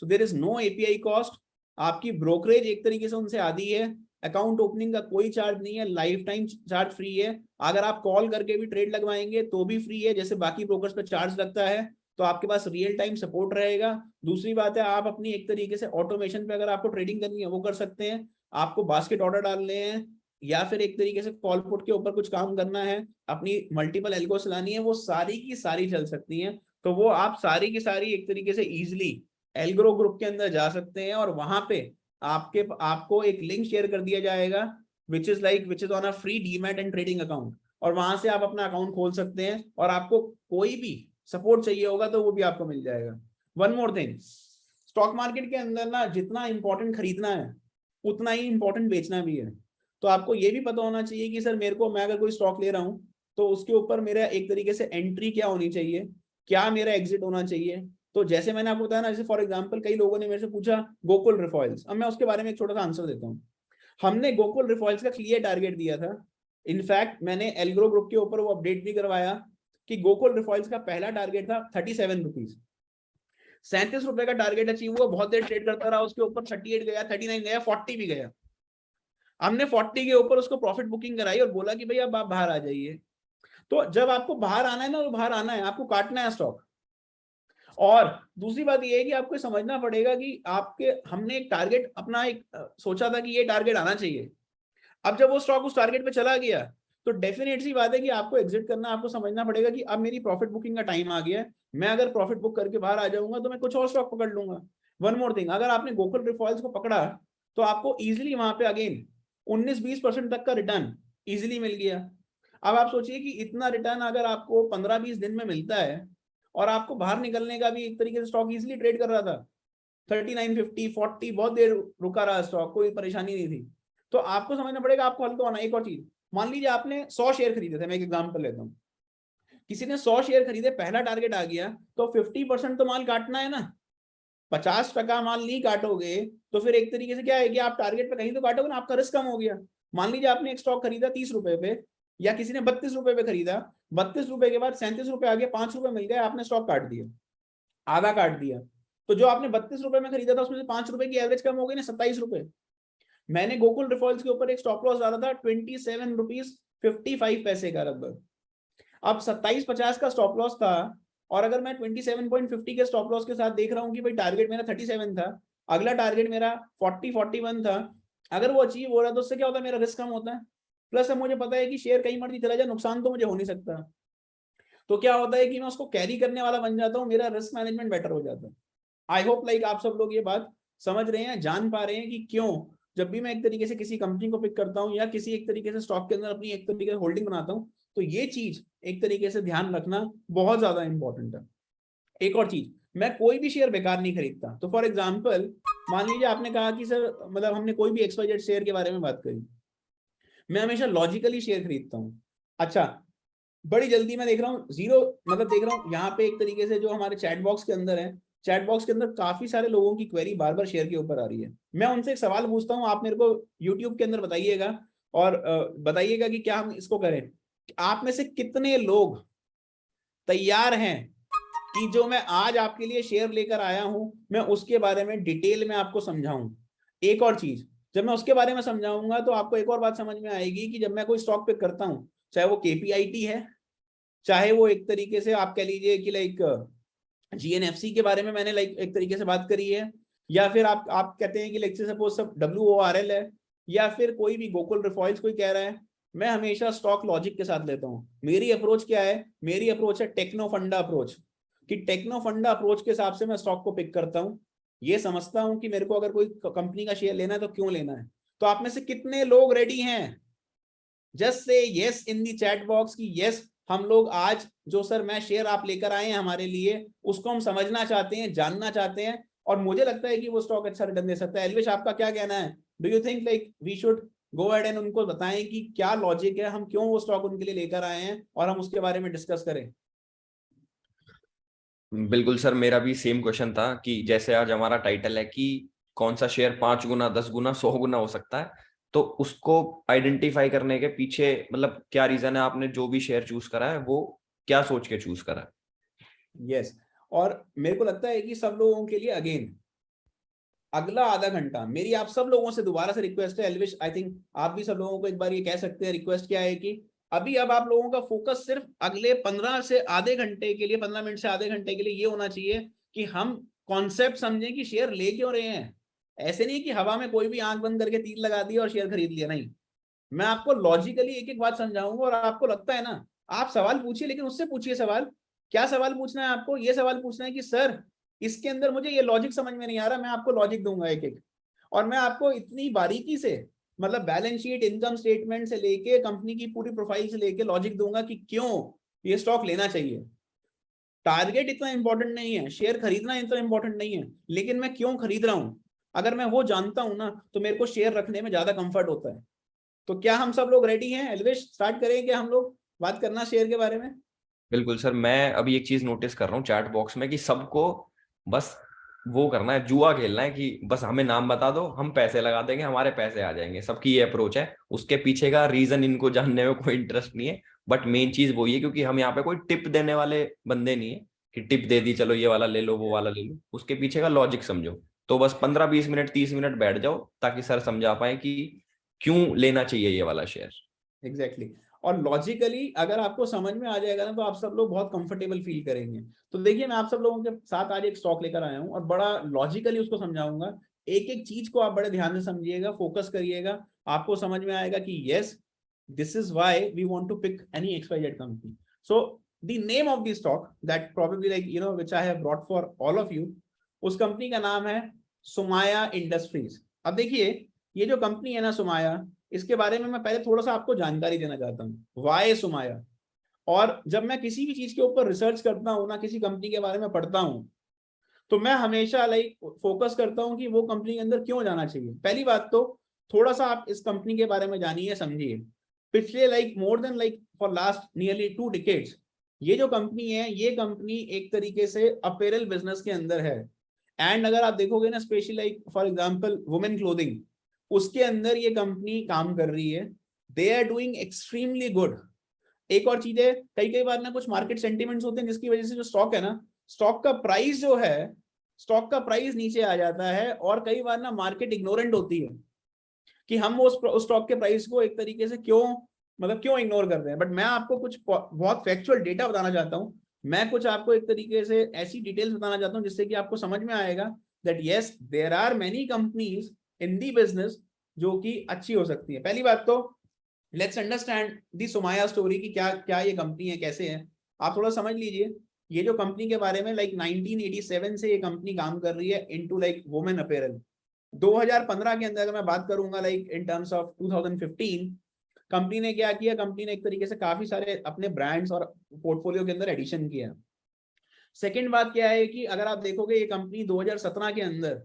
so there is no API cost. आपकी ब्रोकरेज एक तरीके से उनसे आधी है, अकाउंट ओपनिंग का कोई चार्ज नहीं है, लाइफ टाइम चार्ज फ्री है। अगर आप कॉल करके भी ट्रेड लगवाएंगे तो भी फ्री है, जैसे बाकी ब्रोकर्स पे चार्ज लगता है। तो आपके पास रियल टाइम सपोर्ट रहेगा। दूसरी बात है, आप अपनी एक तरीके से ऑटोमेशन पे अगर आपको ट्रेडिंग करनी है वो कर सकते हैं। आपको बास्केट ऑर्डर डालने हैं या फिर एक तरीके से कॉल पुट के ऊपर कुछ काम करना है, अपनी मल्टीपल एल्गो चलानी है, वो सारी की सारी चल सकती हैं। तो वो आप सारी की सारी एक तरीके से इजिली एल्ग्रो ग्रुप के अंदर जा सकते हैं, और वहां पे आपको एक लिंक शेयर कर दिया जाएगा which is on a free demat and trading account, और वहां से आप अपना अकाउंट खोल सकते हैं, और आपको कोई भी सपोर्ट चाहिए होगा तो वो भी आपको मिल जाएगा। One more thing, stock market के अंदर ना जितना इंपॉर्टेंट खरीदना है उतना ही इंपॉर्टेंट बेचना भी है। तो आपको ये भी पता होना चाहिए कि सर मेरे को, मैं अगर कोई स्टॉक ले रहा हूं तो उसके ऊपर मेरा एक तरीके से एंट्री क्या होनी चाहिए, क्या मेरा एग्जिट होना चाहिए। तो जैसे मैंने आपको बताया ना, जैसे फॉर एग्जांपल कई लोगों ने मेरे से पूछा गोकुल रिफॉइल्स, अब मैं उसके बारे में एक छोटा सा आंसर देता हूँ। हमने गोकुल रिफॉइल्स का क्लियर टारगेट दिया था। इनफैक्ट मैंने एल्ग्रो ग्रुप के ऊपर वो अपडेट भी करवाया कि गोकुल रिफॉइल्स का पहला टारगेट था 37 रुपीज, 37 रुपए का टारगेट अचीव हुआ। बहुत देर ट्रेड करता रहा, उसके ऊपर 38 गया, 39 गया, 40 भी गया। हमने 40 के ऊपर उसको प्रॉफिट बुकिंग कराई और बोला कि भाई अब आप बाहर आ जाइए। तो जब आपको बाहर आना है ना, तो बाहर आना है, आपको काटना है स्टॉक। और दूसरी बात ये है कि आपको समझना पड़ेगा कि आपके, हमने एक टारगेट अपना एक सोचा था कि ये टारगेट आना चाहिए। अब जब वो स्टॉक उस टारगेट पे चला गया तो डेफिनेट सी बात है कि आपको एग्जिट करना, आपको समझना पड़ेगा कि अब मेरी प्रॉफिट बुकिंग का टाइम आ गया है। मैं अगर प्रॉफिट बुक करके बाहर आ जाऊंगा तो मैं कुछ और स्टॉक पकड़ लूंगा। वन मोर थिंग, अगर आपने गोकुल रिफॉल्स को पकड़ा तो आपको इजीली वहां पे अगेन 19-20% तक का रिटर्न इजीली मिल गया। अब आप सोचिए कि इतना रिटर्न अगर आपको 15-20 दिन में मिलता है और आपको बाहर निकलने का भी एक तरीके से स्टॉक इजीली ट्रेड कर रहा था 39, 50, 40, बहुत देर रुका रहा स्टॉक, कोई परेशानी नहीं थी। तो आपको समझना पड़ेगा, आपको हल तो आना। एक और चीज, मान लीजिए आपने 100 शेयर खरीदे थे, मैं एक एग्जांपल लेता हूँ, किसी ने 100 शेयर खरीदे, पहला टारगेट आ गया तो 50% तो माल काटना है ना, 50% माल नहीं काटोगे तो फिर एक तरीके से क्या है कि आप टारगेट पे कहीं तो काटोगे ना, आपका रिस्क कम हो गया। मान लीजिए आपने एक स्टॉक खरीदा 30 रुपए पे, या किसी ने 32 रुपए पे खरीदा, 32 रुपए के बाद 37 रुपए आ गया, 5 रुपए मिल गए, आपने स्टॉक काट दिया, आधा काट दिया। तो जो आपने 32 रुपए में खरीदा था उसमें से 5 रुपए की एवरेज कम हो गई ना, 27 रुपए। मैंने गोकुल रिफॉल्स के ऊपर एक स्टॉप लॉस डाला था 27 रुपीज 55 पैसे का लगभग। अब 27.50 का स्टॉप लॉस था, और अगर मैं 27.50 के स्टॉप लॉस के साथ देख रहा हूँ कि भाई टारगेट मेरा 37 था, अगला टारगेट मेरा 40-41 था, अगर वो अचीव हो रहा है तो उससे क्या होता है, मेरा रिस्क कम होता है। प्लस अब मुझे पता है कि शेयर कहीं मर्जी चला जाए, नुकसान तो मुझे हो नहीं सकता। तो क्या होता है कि मैं उसको कैरी करने वाला बन जाता हूँ, मेरा रिस्क मैनेजमेंट बेटर हो जाता है। आई होप लाइक आप सब लोग ये बात समझ रहे हैं, जान पा रहे हैं कि क्यों जब भी मैं एक तरीके से किसी कंपनी को पिक करता हूं या किसी एक तरीके से स्टॉक के अंदर अपनी एक तरीके से होल्डिंग बनाता हूं, तो ये चीज एक तरीके से ध्यान रखना बहुत ज्यादा इंपॉर्टेंट है। एक और चीज, मैं कोई भी शेयर बेकार नहीं खरीदता। तो फॉर एग्जाम्पल, मान लीजिए आपने कहा कि सर, मतलब हमने कोई भी XYZ शेयर के बारे में बात करी, मैं हमेशा लॉजिकली शेयर खरीदता हूँ। अच्छा, बड़ी जल्दी मैं देख रहा हूँ जीरो, मतलब देख रहा हूँ यहाँ पे एक तरीके से जो हमारे चैट बॉक्स के अंदर है, चैट बॉक्स के अंदर काफी सारे लोगों की क्वेरी बार बार शेयर के ऊपर आ रही है। मैं उनसे एक सवाल पूछता हूँ, आप मेरे को यूट्यूब के अंदर बताइएगा, और बताइएगा कि क्या हम इसको करें। आप में से कितने लोग तैयार हैं कि जो मैं आज आपके लिए शेयर लेकर आया हूं मैं उसके बारे में डिटेल में आपको समझाऊं। एक और चीज, जब मैं उसके बारे में समझाऊंगा तो आपको एक और बात समझ में आएगी कि जब मैं कोई स्टॉक पिक करता हूं, चाहे वो KPIT है, चाहे वो एक तरीके से आप कह लीजिए कि लाइक GNFC के बारे में मैंने लाइक एक तरीके से बात करी है, या फिर आप कहते हैं कि लाइक सपोज सब WORL है, या फिर कोई भी गोकुल रिफॉल्स कोई कह रहा है, मैं हमेशा स्टॉक लॉजिक के साथ लेता हूँ। मेरी अप्रोच क्या है, मेरी अप्रोच है टेक्नो फंडा अप्रोच, कि टेक्नो फंडा अप्रोच के हिसाब से मैं स्टॉक को पिक करता हूँ। ये समझता हूँ कि मेरे को अगर कोई कंपनी का शेयर लेना है तो क्यों लेना है। तो आप में से कितने लोग रेडी हैं, just say yes in the chat box की यस, हम लोग आज जो सर मैं शेयर आप लेकर आए हैं हमारे लिए, उसको हम समझना चाहते हैं, जानना चाहते हैं, और मुझे लगता है कि वो स्टॉक अच्छा रिटर्न दे सकता है। एलविश, आपका क्या कहना है, do you think like we should go ahead and उनको बताएं कि क्या लॉजिक है, हम क्यों वो स्टॉक उनके लिए लेकर आए हैं, और हम उसके बारे में डिस्कस करें। बिल्कुल सर, मेरा भी सेम क्वेश्चन था कि जैसे आज हमारा टाइटल है कि कौन सा शेयर 5 गुना 10 गुना 100 गुना हो सकता है, तो उसको आइडेंटिफाई करने के पीछे मतलब क्या रीजन है, आपने जो भी शेयर चूज करा है वो क्या सोच के चूज करा है? यस, और मेरे को लगता है कि सब लोगों के लिए अगेन अगला आधा घंटा मेरी आप सब लोगों से दोबारा से रिक्वेस्ट है, एलविश आई थिंक आप भी सब लोगों को एक बार ये कह सकते हैं, रिक्वेस्ट क्या है कि अभी अब आप लोगों का फोकस सिर्फ अगले 15 से आधे घंटे के लिए, 15 मिनट से आधे घंटे के लिए ये होना चाहिए कि हम कॉन्सेप्ट समझें कि शेयर ले क्यों रहे हैं। ऐसे नहीं कि हवा में कोई भी आंख बंद करके तीर लगा दिया और शेयर खरीद लिया, नहीं। मैं आपको लॉजिकली एक एक बात समझाऊंगा, और आपको लगता है ना, आप सवाल पूछिए, लेकिन उससे पूछिए सवाल। क्या सवाल पूछना है आपको, ये सवाल पूछना है कि सर इसके अंदर मुझे ये लॉजिक समझ में नहीं आ रहा, मैं आपको लॉजिक दूंगा एक एक, और मैं आपको इतनी बारीकी से, मतलब बैलेंस शीट, इनकम स्टेटमेंट से लेके कंपनी की पूरी प्रोफाइल से लेके लॉजिक दूंगा कि क्यों ये स्टॉक लेना चाहिए। टारगेट इतना इंपॉर्टेंट नहीं है, शेयर खरीदना इतना इंपॉर्टेंट नहीं है, लेकिन मैं क्यों खरीद रहा हूं, अगर मैं वो जानता हूं ना तो मेरे को शेयर रखने में ज्यादा कंफर्ट होता है। तो क्या हम सब लोग रेडी हैं, एलविश स्टार्ट करें क्या हम लोग बात करना शेयर के बारे में। बिल्कुल सर, मैं अभी एक चीज नोटिस कर रहा हूँ चैट बॉक्स में कि सबको बस वो करना है, जुआ खेलना है कि बस हमें नाम बता दो, हम पैसे लगा देंगे, हमारे पैसे आ जाएंगे। सबकी ये अप्रोच है, उसके पीछे का रीजन इनको जानने में कोई इंटरेस्ट नहीं है। बट मेन चीज वही है, क्योंकि हम यहाँ पे कोई टिप देने वाले बंदे नहीं है कि टिप दे दी चलो ये वाला ले लो वो वाला ले लो, उसके पीछे का लॉजिक समझो। तो बस 15-20 मिनट 30 मिनट बैठ जाओ ताकि सर समझा पाए कि क्यों लेना चाहिए ये वाला शेयर। Exactly exactly. और लॉजिकली अगर आपको समझ में आ जाएगा ना तो आप सब लोग बहुत कंफर्टेबल फील करेंगे। तो देखिए, मैं आप सब लोगों के साथ आज एक स्टॉक लेकर आया हूं और बड़ा लॉजिकली उसको समझाऊंगा। एक एक चीज को आप बड़े ध्यान से समझिएगा, फोकस करिएगा, आपको समझ में आएगा कि yes, this is why we want to pick any XYZ company. So the name of the stock that probably, like, you know, which I have brought for all of you, उस कंपनी का नाम है सुमाया इंडस्ट्रीज। अब देखिए ये जो कंपनी है ना सुमाया, इसके बारे में मैं पहले थोड़ा सा आपको जानकारी देना चाहता हूँ, वाई सुमाया। और जब मैं किसी भी चीज के ऊपर रिसर्च करता हूँ ना, किसी कंपनी के बारे में पढ़ता हूँ, तो मैं हमेशा लाइक फोकस करता हूँ कि वो कंपनी के अंदर क्यों जाना चाहिए। पहली बात तो थोड़ा सा आप इस कंपनी के बारे में जानिए समझिए। पिछले like more than like for last nearly 2 decades ये जो कंपनी है, ये कंपनी एक तरीके से अपेरल बिजनेस के अंदर है। एंड अगर आप देखोगे ना, specially like for example women clothing, उसके अंदर ये कंपनी काम कर रही है। They are doing extremely good. एक और चीज है, कई कई बार ना कुछ मार्केट सेंटिमेंट्स होते हैं जिसकी वजह से जो स्टॉक है ना, स्टॉक का प्राइस जो है, स्टॉक का प्राइस नीचे आ जाता है। और कई बार ना मार्केट इग्नोरेंट होती है कि हम उस स्टॉक के प्राइस को एक तरीके से क्यों, मतलब क्यों इग्नोर कर रहे हैं। बट मैं आपको कुछ बहुत फैक्चुअल डेटा बताना चाहता हूँ। मैं कुछ आपको एक तरीके से ऐसी डिटेल्स बताना चाहता हूँ जिससे कि आपको समझ में आएगा that yes there are many companies in the business जो कि अच्छी हो सकती है। पहली बात तो let's understand the Sumaya story की क्या क्या ये कंपनी है, कैसे है। आप थोड़ा समझ लीजिए ये जो कंपनी के बारे में, लाइक 1987 से ये कंपनी काम कर रही है इनटू लाइक वुमेन अपीयरल। 2015 के अंदर अगर मैं बात करूंगा like in terms of 2015, company ने क्या किया, कंपनी ने एक तरीके से काफी सारे अपने ब्रांड्स और पोर्टफोलियो के अंदर एडिशन किया। सेकंड बात क्या है कि अगर आप देखोगे ये कंपनी 2017 के अंदर,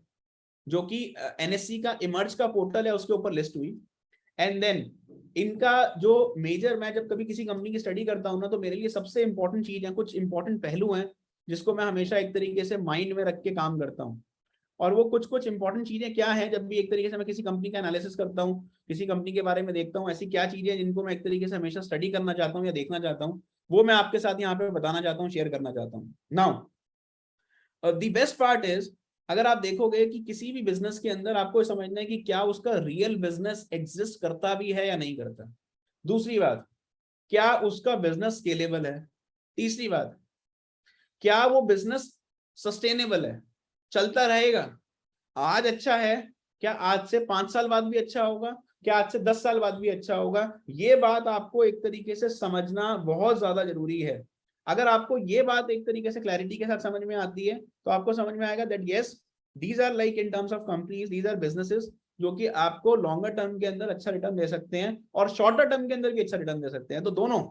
जो कि एनएससी का इमर्ज का पोर्टल है उसके ऊपर लिस्ट हुई। एंड देन इनका जो मेजर, मैं जब कभी किसी कंपनी की स्टडी करता हूं ना, तो मेरे लिए सबसे इंपॉर्टेंट चीज है, कुछ इंपॉर्टेंट पहलू हैं जिसको मैं हमेशा एक तरीके से माइंड में रख के काम करता हूँ। और वो कुछ कुछ इंपॉर्टेंट चीजें क्या है, जब भी एक तरीके से मैं किसी कंपनी का एनालिसिस करता हूँ, किसी कंपनी के बारे में देखता हूँ, ऐसी क्या चीजें जिनको मैं एक तरीके से हमेशा स्टडी करना चाहता हूँ या देखना चाहता हूँ, वो मैं आपके साथ यहाँ पे बताना चाहता हूँ, शेयर करना चाहता हूँ। Now the best part is, अगर आप देखोगे कि किसी भी बिजनेस के अंदर आपको समझना है कि क्या उसका रियल बिजनेस एग्जिस्ट करता भी है या नहीं करता। दूसरी बात, क्या उसका बिजनेस स्केलेबल है। तीसरी बात, क्या वो बिजनेस सस्टेनेबल है, चलता रहेगा। आज अच्छा है, क्या आज से 5 साल बाद भी अच्छा होगा, क्या आज से 10 साल बाद भी अच्छा होगा। ये बात आपको एक तरीके से समझना बहुत ज्यादा जरूरी है। अगर आपको ये बात एक तरीके से क्लैरिटी के साथ समझ में आती है, तो आपको समझ में आएगा that yes these are like in terms of companies, these are businesses जो कि आपको लॉन्गर टर्म के अंदर अच्छा रिटर्न दे सकते हैं और शॉर्टर टर्म के अंदर भी अच्छा रिटर्न दे सकते हैं। तो दोनों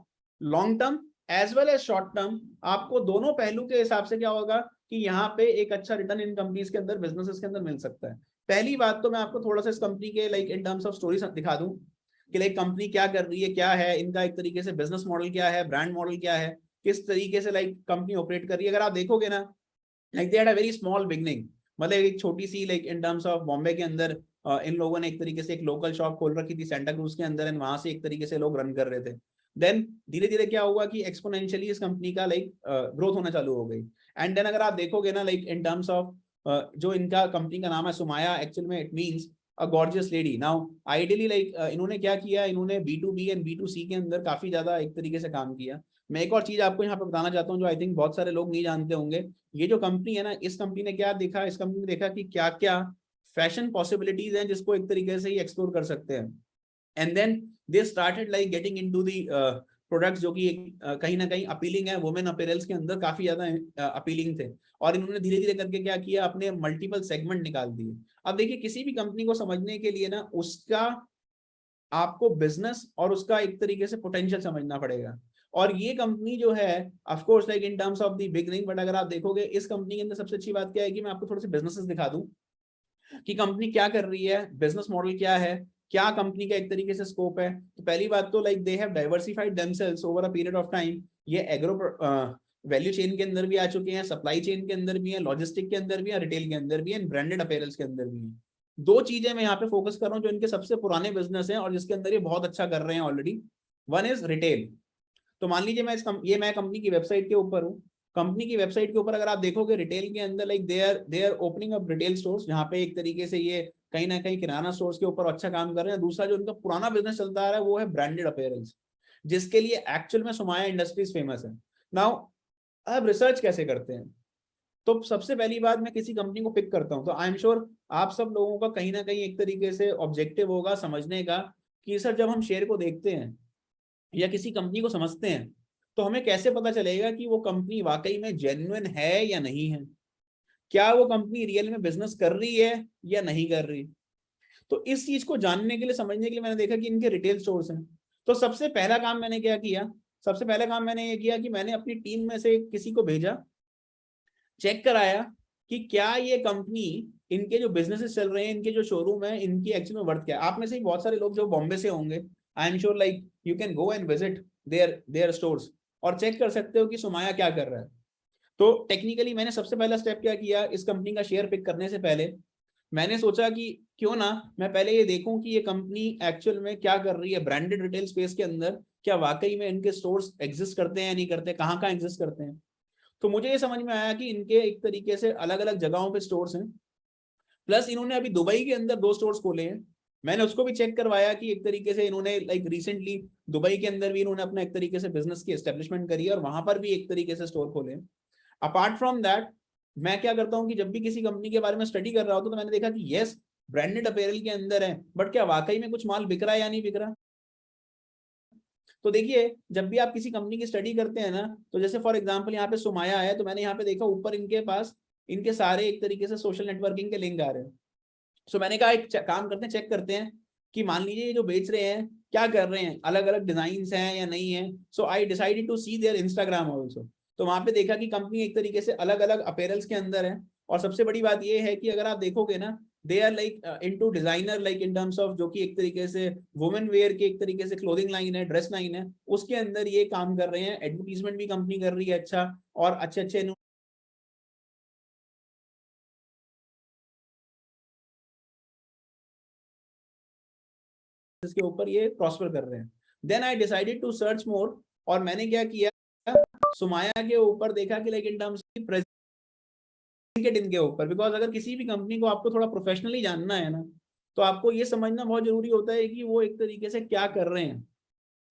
long term as well as short term, आपको दोनों पहलू के हिसाब से क्या होगा कि यहाँ पे एक अच्छा रिटर्न इन कंपनीज के अंदर, बिजनेसेस के अंदर मिल सकता है। पहली बात तो मैं आपको थोड़ा सा इस कंपनी के like in terms of story दिखा दूं कि लाइक कंपनी क्या कर रही है, क्या है इनका एक तरीके से बिजनेस मॉडल, क्या है ब्रांड मॉडल, क्या है, किस तरीके से लाइक कंपनी ऑपरेट कर रही है। अगर आप देखोगे ना, like they had a very small beginning, मतलब एक छोटी सी like in terms of Bombay के अंदर इन लोगों ने एक तरीके से एक लोकल शॉप खोल रखी थी सेंटा क्रूज के अंदर, एंड वहां से एक तरीके से लोग रन कर रहे थे। देन धीरे धीरे क्या हुआ कि एक्सपोनेंशियली इस कंपनी का लाइक ग्रोथ होना चालू हो गई। एंड देन अगर आप देखोगे ना लाइक इन टर्म्स ऑफ जो इनका कंपनी का नाम है सुमाया, एक्चुअल में it means a gorgeous lady. Now ideally like इन्होंने क्या किया, इन्होंने B2B एंड B2C के अंदर काफी ज्यादा एक तरीके से काम किया। मैं एक और चीज आपको यहाँ पे बताना चाहता हूँ जो आई थिंक बहुत सारे लोग नहीं जानते होंगे। ये जो कंपनी है ना, इस कंपनी ने क्या देखा, इस कंपनी ने देखा कि क्या क्या फैशन पॉसिबिलिटीज हैं जिसको एक तरीके से ही एक्सप्लोर कर सकते हैं। And then they started like getting into the products जो कि कहीं ना कहीं अपीलिंग है, वुमेन अपीयरेंस के अंदर काफी ज्यादा अपीलिंग थे। और इन्होंने धीरे धीरे करके क्या किया, अपने मल्टीपल सेगमेंट निकाल दिए। अब देखिए किसी भी कंपनी को समझने के लिए ना, उसका आपको बिजनेस और उसका एक तरीके से पोटेंशियल समझना पड़ेगा। और ये कंपनी जो है of course like in terms of the beginning, but अगर आप देखोगे इस कंपनी के अंदर सबसे अच्छी बात क्या है कि मैं आपको थोड़े से बिजनेसेस दिखा दूं कि कंपनी क्या कर रही है, बिजनेस मॉडल क्या है, क्या कंपनी का एक तरीके से स्कोप है। तो पहली बात तो like they have diversified themselves over a period of time. ये एग्रो वैल्यू चेन के अंदर भी आ चुके हैं, सप्लाई चेन के अंदर भी है, लॉजिस्टिक के अंदर भी है, रिटेल के अंदर भी है, ब्रांडेड अपीयरेंस के अंदर भी है। दो चीजें मैं यहाँ पे फोकस कर रहा हूँ जो इनके सबसे पुराने बिजनेस हैं और जिसके अंदर ये बहुत अच्छा कर रहे हैं ऑलरेडी। One is retail. तो मान लीजिए मैं कंपनी की वेबसाइट के ऊपर हूँ। कंपनी की वेबसाइट के ऊपर अगर आप देखोगे रिटेल के अंदर like they are opening up retail stores, जहाँ पे एक तरीके से ये कहीं ना कहीं किराना स्टोर्स के ऊपर अच्छा काम कर रहे हैं। दूसरा जो उनका पुराना बिजनेस चलता आ रहा है वो है ब्रांडेड अपीयरेंस, जिसके लिए एक्चुअल में सुमाया इंडस्ट्रीज फेमस है। नाउ अब रिसर्च कैसे करते हैं, तो सबसे पहली बात मैं किसी कंपनी को पिक करता हूं तो आई एम श्योर आप सब लोगों का कहीं ना कहीं एक तरीके से ऑब्जेक्टिव होगा समझने का कि सर जब हम शेयर को देखते हैं या किसी कंपनी को समझते हैं, तो हमें कैसे पता चलेगा कि वो कंपनी वाकई में जेन्युइन है या नहीं है। क्या वो कंपनी रियल में बिजनेस कर रही है या नहीं कर रही। तो इस चीज को जानने के लिए, समझने के लिए मैंने देखा कि इनके रिटेल स्टोर्स हैं। तो सबसे पहला काम मैंने क्या किया, सबसे पहला काम मैंने ये किया कि मैंने अपनी टीम में से किसी को भेजा, चेक कराया कि क्या ये कंपनी, इनके जो बिजनेसेस चल रहे हैं, इनके जो शोरूम है, इनकी एक्चुअल में वर्थ क्या है। आप में से ही बहुत सारे लोग जो बॉम्बे से होंगे, I am sure like you can go and visit their stores और चेक कर सकते हो कि सुमाया क्या कर रहा है। तो टेक्निकली मैंने सबसे पहला स्टेप क्या किया, इस कंपनी का शेयर पिक करने से पहले मैंने सोचा कि क्यों ना मैं पहले ये देखूं कि ये कंपनी एक्चुअल में क्या कर रही है ब्रांडेड रिटेल स्पेस के अंदर, क्या वाकई में इनके स्टोर्स एग्जिस्ट करते हैं या नहीं करते, कहाँ कहाँ एग्जिस्ट करते हैं। तो मुझे ये समझ में आया कि इनके एक तरीके से अलग अलग जगहों पे स्टोर्स हैं, प्लस इन्होंने अभी दुबई के अंदर 2 स्टोर्स खोले हैं। मैंने उसको भी चेक करवाया कि एक तरीके से इन्होंने लाइक रिसेंटली दुबई के अंदर भी इन्होंने अपना एक तरीके से बिजनेस की एस्टेब्लिशमेंट करी है और वहां पर भी एक तरीके से स्टोर खोले हैं। अपार्ट फ्रॉम दैट, मैं क्या करता हूँ कि जब भी किसी कंपनी के बारे में स्टडी कर रहा होता तो मैंने देखा कि यस ब्रांडेड अपैरल के अंदर है, बट क्या वाकई में कुछ माल बिक रहा है या नहीं बिक रहा। तो देखिए, जब भी आप किसी कंपनी की स्टडी करते हैं ना, तो जैसे फॉर एग्जांपल यहाँ पे सुमाया है, तो मैंने यहाँ पे देखा ऊपर इनके पास इनके सारे एक तरीके से सोशल नेटवर्किंग के लिंक आ रहे हैं। सो मैंने कहा एक काम करते हैं, चेक करते हैं कि मान लीजिए ये जो बेच रहे हैं क्या कर रहे हैं, अलग अलग डिजाइन हैं या नहीं है। So I decided to see their Instagram also. तो वहां पे देखा कि कंपनी एक तरीके से अलग अलग अपेरल्स के अंदर है। और सबसे बड़ी बात ये है कि अगर आप देखोगे ना, they are like into designer, like in terms of जो कि एक तरीके से वुमेन वेयर के एक तरीके से क्लोथिंग लाइन है, ड्रेस लाइन है, उसके अंदर ये काम कर रहे हैं। एडवर्टीजमेंट भी कंपनी कर रही है अच्छा, और अच्छे अच्छे के ऊपर ये प्रॉस्पर कर रहे हैं। Then I decided to search more, और मैंने क्या किया, सुमाया के ऊपर देखा कि लाइक इन टर्म्स लिंक्डइन के ऊपर, बिकॉज अगर किसी भी कंपनी को आपको थोड़ा प्रोफेशनली जानना है ना, तो आपको ये समझना बहुत जरूरी होता है कि वो एक तरीके से क्या कर रहे हैं।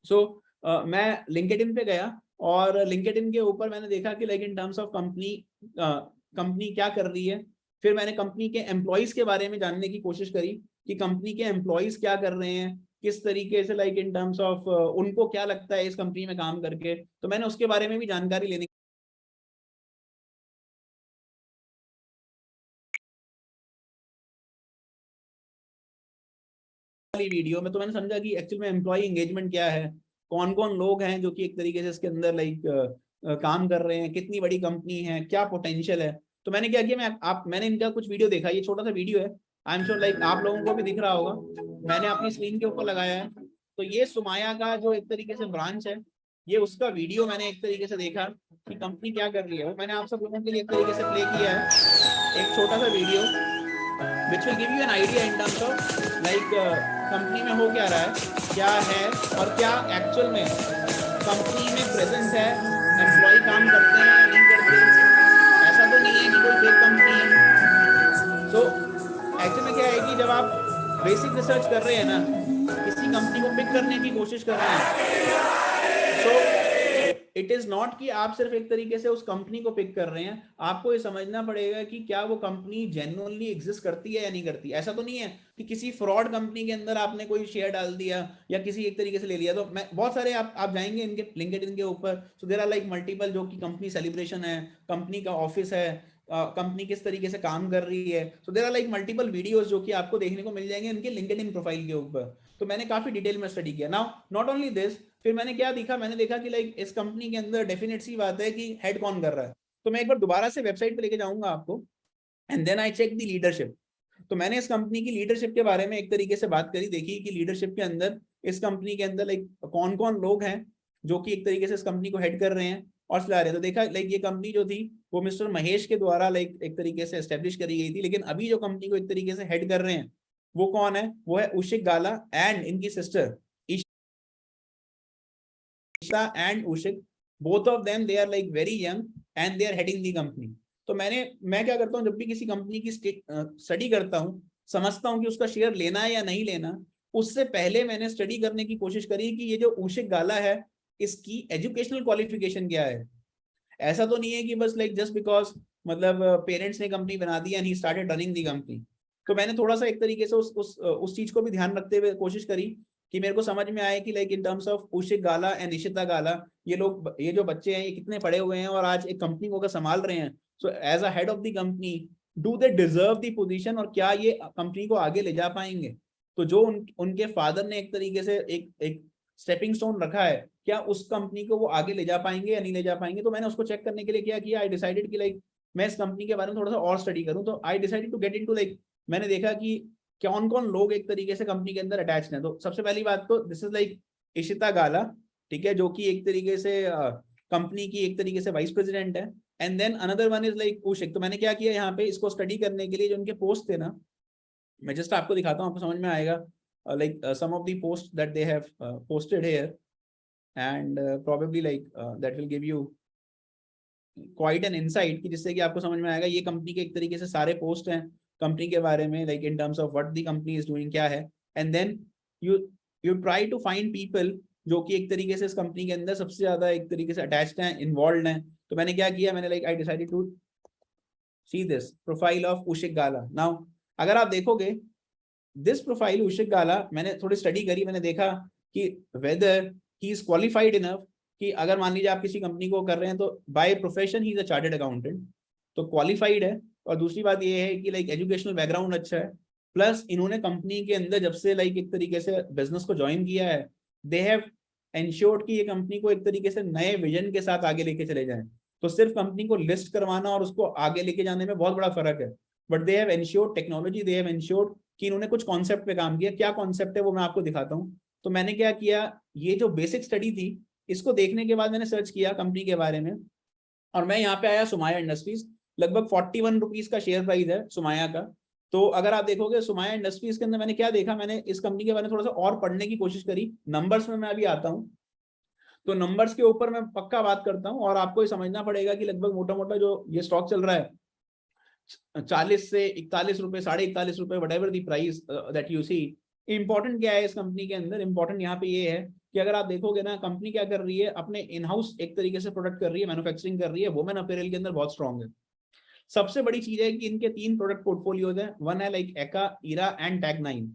सो मैं लिंक्डइन पे गया, और लिंक्डइन के ऊपर मैंने देखा कि like in terms of company, company क्या कर रही है। फिर मैंने कंपनी के एम्प्लॉयज के बारे में जानने की कोशिश करी कि कंपनी के एम्प्लॉयज क्या कर रहे हैं, किस तरीके से लाइक इन टर्म्स ऑफ उनको क्या लगता है इस कंपनी में काम करके। तो मैंने उसके बारे में भी जानकारी लेने वाली वीडियो में, तो मैंने समझा कि एक्चुअल में एम्प्लॉय एंगेजमेंट क्या है, कौन कौन लोग हैं जो कि एक तरीके से इसके अंदर लाइक काम कर रहे हैं, कितनी बड़ी कंपनी है, क्या पोटेंशियल है। तो मैंने क्या किया, मैंने इनका कुछ वीडियो देखा, ये छोटा सा वीडियो है, आई एम श्योर लाइक आप लोगों को भी दिख रहा होगा, मैंने अपनी स्क्रीन के ऊपर लगाया है। तो ये सुमाया का जो एक तरीके से ब्रांच है, ये उसका वीडियो मैंने एक तरीके से देखा कि कंपनी क्या कर रही है, वो मैंने आप सब लोगों के लिए एक तरीके से प्ले किया है, एक छोटा सा video which will give you an idea in terms of like company में हो क्या रहा है, क्या है, और क्या एक्चुअल में कंपनी में प्रेजेंस है, एम्प्लॉय काम करते हैं या नहीं करते। ऐसा तो नहीं है कि कोई फेक कंपनी है। सो एक्चुअल में क्या है कि जब आप बेसिक रिसर्च कर रहे हैं ना, किसी कंपनी को पिक करने की कोशिश कर रहे हैं, सो इट इज नॉट कि आप सिर्फ एक तरीके से उस कंपनी को पिक कर रहे हैं, आपको ये समझना पड़ेगा कि क्या वो कंपनी जेन्युइनली एग्जिस्ट करती है या नहीं करती। ऐसा तो नहीं है कि किसी फ्रॉड कंपनी के अंदर आपने कोई शेयर डाल दिया या किसी एक तरीके से ले लिया। तो मैं बहुत सारे आप जाएंगे इनके लिंक्डइन के ऊपर, so there are like multiple जो कि कंपनी सेलिब्रेशन है, कंपनी का ऑफिस है, कंपनी किस तरीके से काम कर रही है। So there are like multiple videos जो कि आपको देखने को मिल जाएंगे इनके लिंक्डइन प्रोफाइल के ऊपर। तो मैंने काफी डिटेल में स्टडी किया। नाउ नॉट ओनली दिस, फिर मैंने क्या देखा, मैंने देखा कि लाइक इस कंपनी के अंदर डेफिनेट सी बात है कि हेड कौन कर रहा है। तो मैं एक बार दोबारा से वेबसाइट पे लेके जाऊंगा आपको, and then I check the leadership. तो मैंने इस कंपनी की लीडरशिप के बारे में एक तरीके से बात करी, देखी कि लीडरशिप के अंदर इस कंपनी के अंदर लाइक कौन कौन लोग हैं जो कि एक तरीके से इस कंपनी को हेड कर रहे हैं और चला रहे हैं। तो देखा लाइक ये कंपनी जो थी वो मिस्टर महेश के द्वारा लाइक एक तरीके से एस्टेब्लिश करी गई थी, लेकिन अभी जो कंपनी को एक तरीके से हेड कर रहे हैं वो कौन है, वो है उशिक गाला एंड इनकी sister and Ushik. Both of them they are like very young and they are heading the company. तो मैं क्या करता हूँ, जब भी किसी कंपनी की स्टडी करता हूँ, समझता हूँ कि उसका शेयर लेना है या नहीं लेना, उससे पहले मैंने स्टडी करने की कोशिश करी कि ये जो उशिक गाला है इसकी एजुकेशनल क्वालिफिकेशन क्या है। ऐसा तो नहीं है कि बस लाइक जस्ट बिकॉज मतलब पेरेंट्स ने कंपनी बना दी and he started running the company. तो मैंने थोड़ा सा एक तरीके से उस चीज को भी ध्यान रखते हुए कोशिश करी कि मेरे को समझ में आए कि like in terms of Ushik Gala and Nishita Gala, ये लोग, ये जो बच्चे हैं ये कितने पढ़े हुए हैं और आज एक कंपनी को अगर संभाल रहे हैं, so as a head of the company do they deserve the position, और क्या ये कंपनी को आगे ले जा पाएंगे? तो जो उनके फादर ने एक तरीके से एक स्टेपिंग स्टोन रखा है, क्या उस कंपनी को वो आगे ले जा पाएंगे या नहीं ले जा पाएंगे? तो मैंने उसको चेक करने के लिए क्या किया, आई डिसाइडेड कि लाइक मैं इस कंपनी के बारे में थोड़ा सा और स्टडी करूं। तो I decided to get into like, मैंने देखा कि कौन कौन लोग एक तरीके से कंपनी के अंदर अटैच हैं। तो सबसे पहली बात तो दिस इज लाइक इशिता गाला, ठीक है, जो कि एक तरीके से कंपनी की एक तरीके से वाइस प्रेसिडेंट है। And then another one is like Ushik. तो मैंने क्या किया यहाँ पे, इसको स्टडी करने के लिए जो उनके पोस्ट थे ना, मैं जस्ट आपको दिखाता हूँ, आपको समझ में आएगा। Like some of the post that they have posted here, and probably like that will give you quite an insight, कि जिससे कि आपको समझ में आएगा। ये कंपनी के एक तरीके से सारे पोस्ट हैं कंपनी के बारे में, like in terms of what the company is doing, क्या है। And then you try to find people जो कि एक तरीके से इस कंपनी के अंदर सबसे ज्यादा एक तरीके से अटैच्ड हैं, इन्वॉल्व हैं। तो मैंने क्या किया, मैंने like I decided to see this profile of Ushik Gala. Now अगर आप देखोगे दिस प्रोफाइल उशिक गाला, मैंने थोड़ी स्टडी करी, मैंने देखा कि weather he is qualified enough, कि अगर मान लीजिए आप किसी कंपनी को कर रहे हैं तो by profession he is a chartered accountant, तो क्वालिफाइड है। और दूसरी बात ये है कि लाइक एजुकेशनल बैकग्राउंड अच्छा है, प्लस इन्होंने कंपनी के अंदर जब से लाइक एक तरीके से बिजनेस को ज्वाइन किया है, दे हैव एंश्योर्ड कि ये कंपनी को एक तरीके से नए विजन के साथ आगे लेके चले जाएं। तो सिर्फ कंपनी को लिस्ट करवाना और उसको आगे लेके जाने में बहुत बड़ा फर्क है, but they have ensured technology, they have ensured कि इन्होंने कुछ कॉन्सेप्ट पे काम किया। क्या कॉन्सेप्ट है वो मैं आपको दिखाता हूँ। तो मैंने क्या किया, ये जो बेसिक स्टडी थी इसको देखने के बाद मैंने सर्च किया कंपनी के बारे में, और मैं यहाँ पे आया सुमाया इंडस्ट्रीज। लगभग 41 रुपीज का शेयर प्राइस है सुमाया का। तो अगर आप देखोगे सुमाया इंडस्ट्रीज के अंदर मैंने क्या देखा, मैंने इस कंपनी के बारे में थोड़ा सा और पढ़ने की कोशिश करी। नंबर्स में मैं अभी आता हूँ, तो नंबर्स के ऊपर मैं पक्का बात करता हूँ, और आपको ये समझना पड़ेगा कि लगभग मोटा मोटा जो ये स्टॉक चल रहा है 40 से 41 रुपए, 41.5 रुपए, whatever the price that you see. Important क्या है इस कंपनी के अंदर, इंपॉर्टेंट यहाँ पे ये है कि अगर आप देखोगे ना, कंपनी क्या कर रही है, अपने इन हाउस एक तरीके से प्रोडक्ट कर रही है, मैन्युफैक्चरिंग कर रही है, वुमेन अपीयरल के अंदर बहुत स्ट्रॉन्ग है। सबसे बड़ी चीज है कि इनके 3 प्रोडक्ट पोर्टफोलियोज है, वन है लाइक एका, ईरा एंड टैग 9।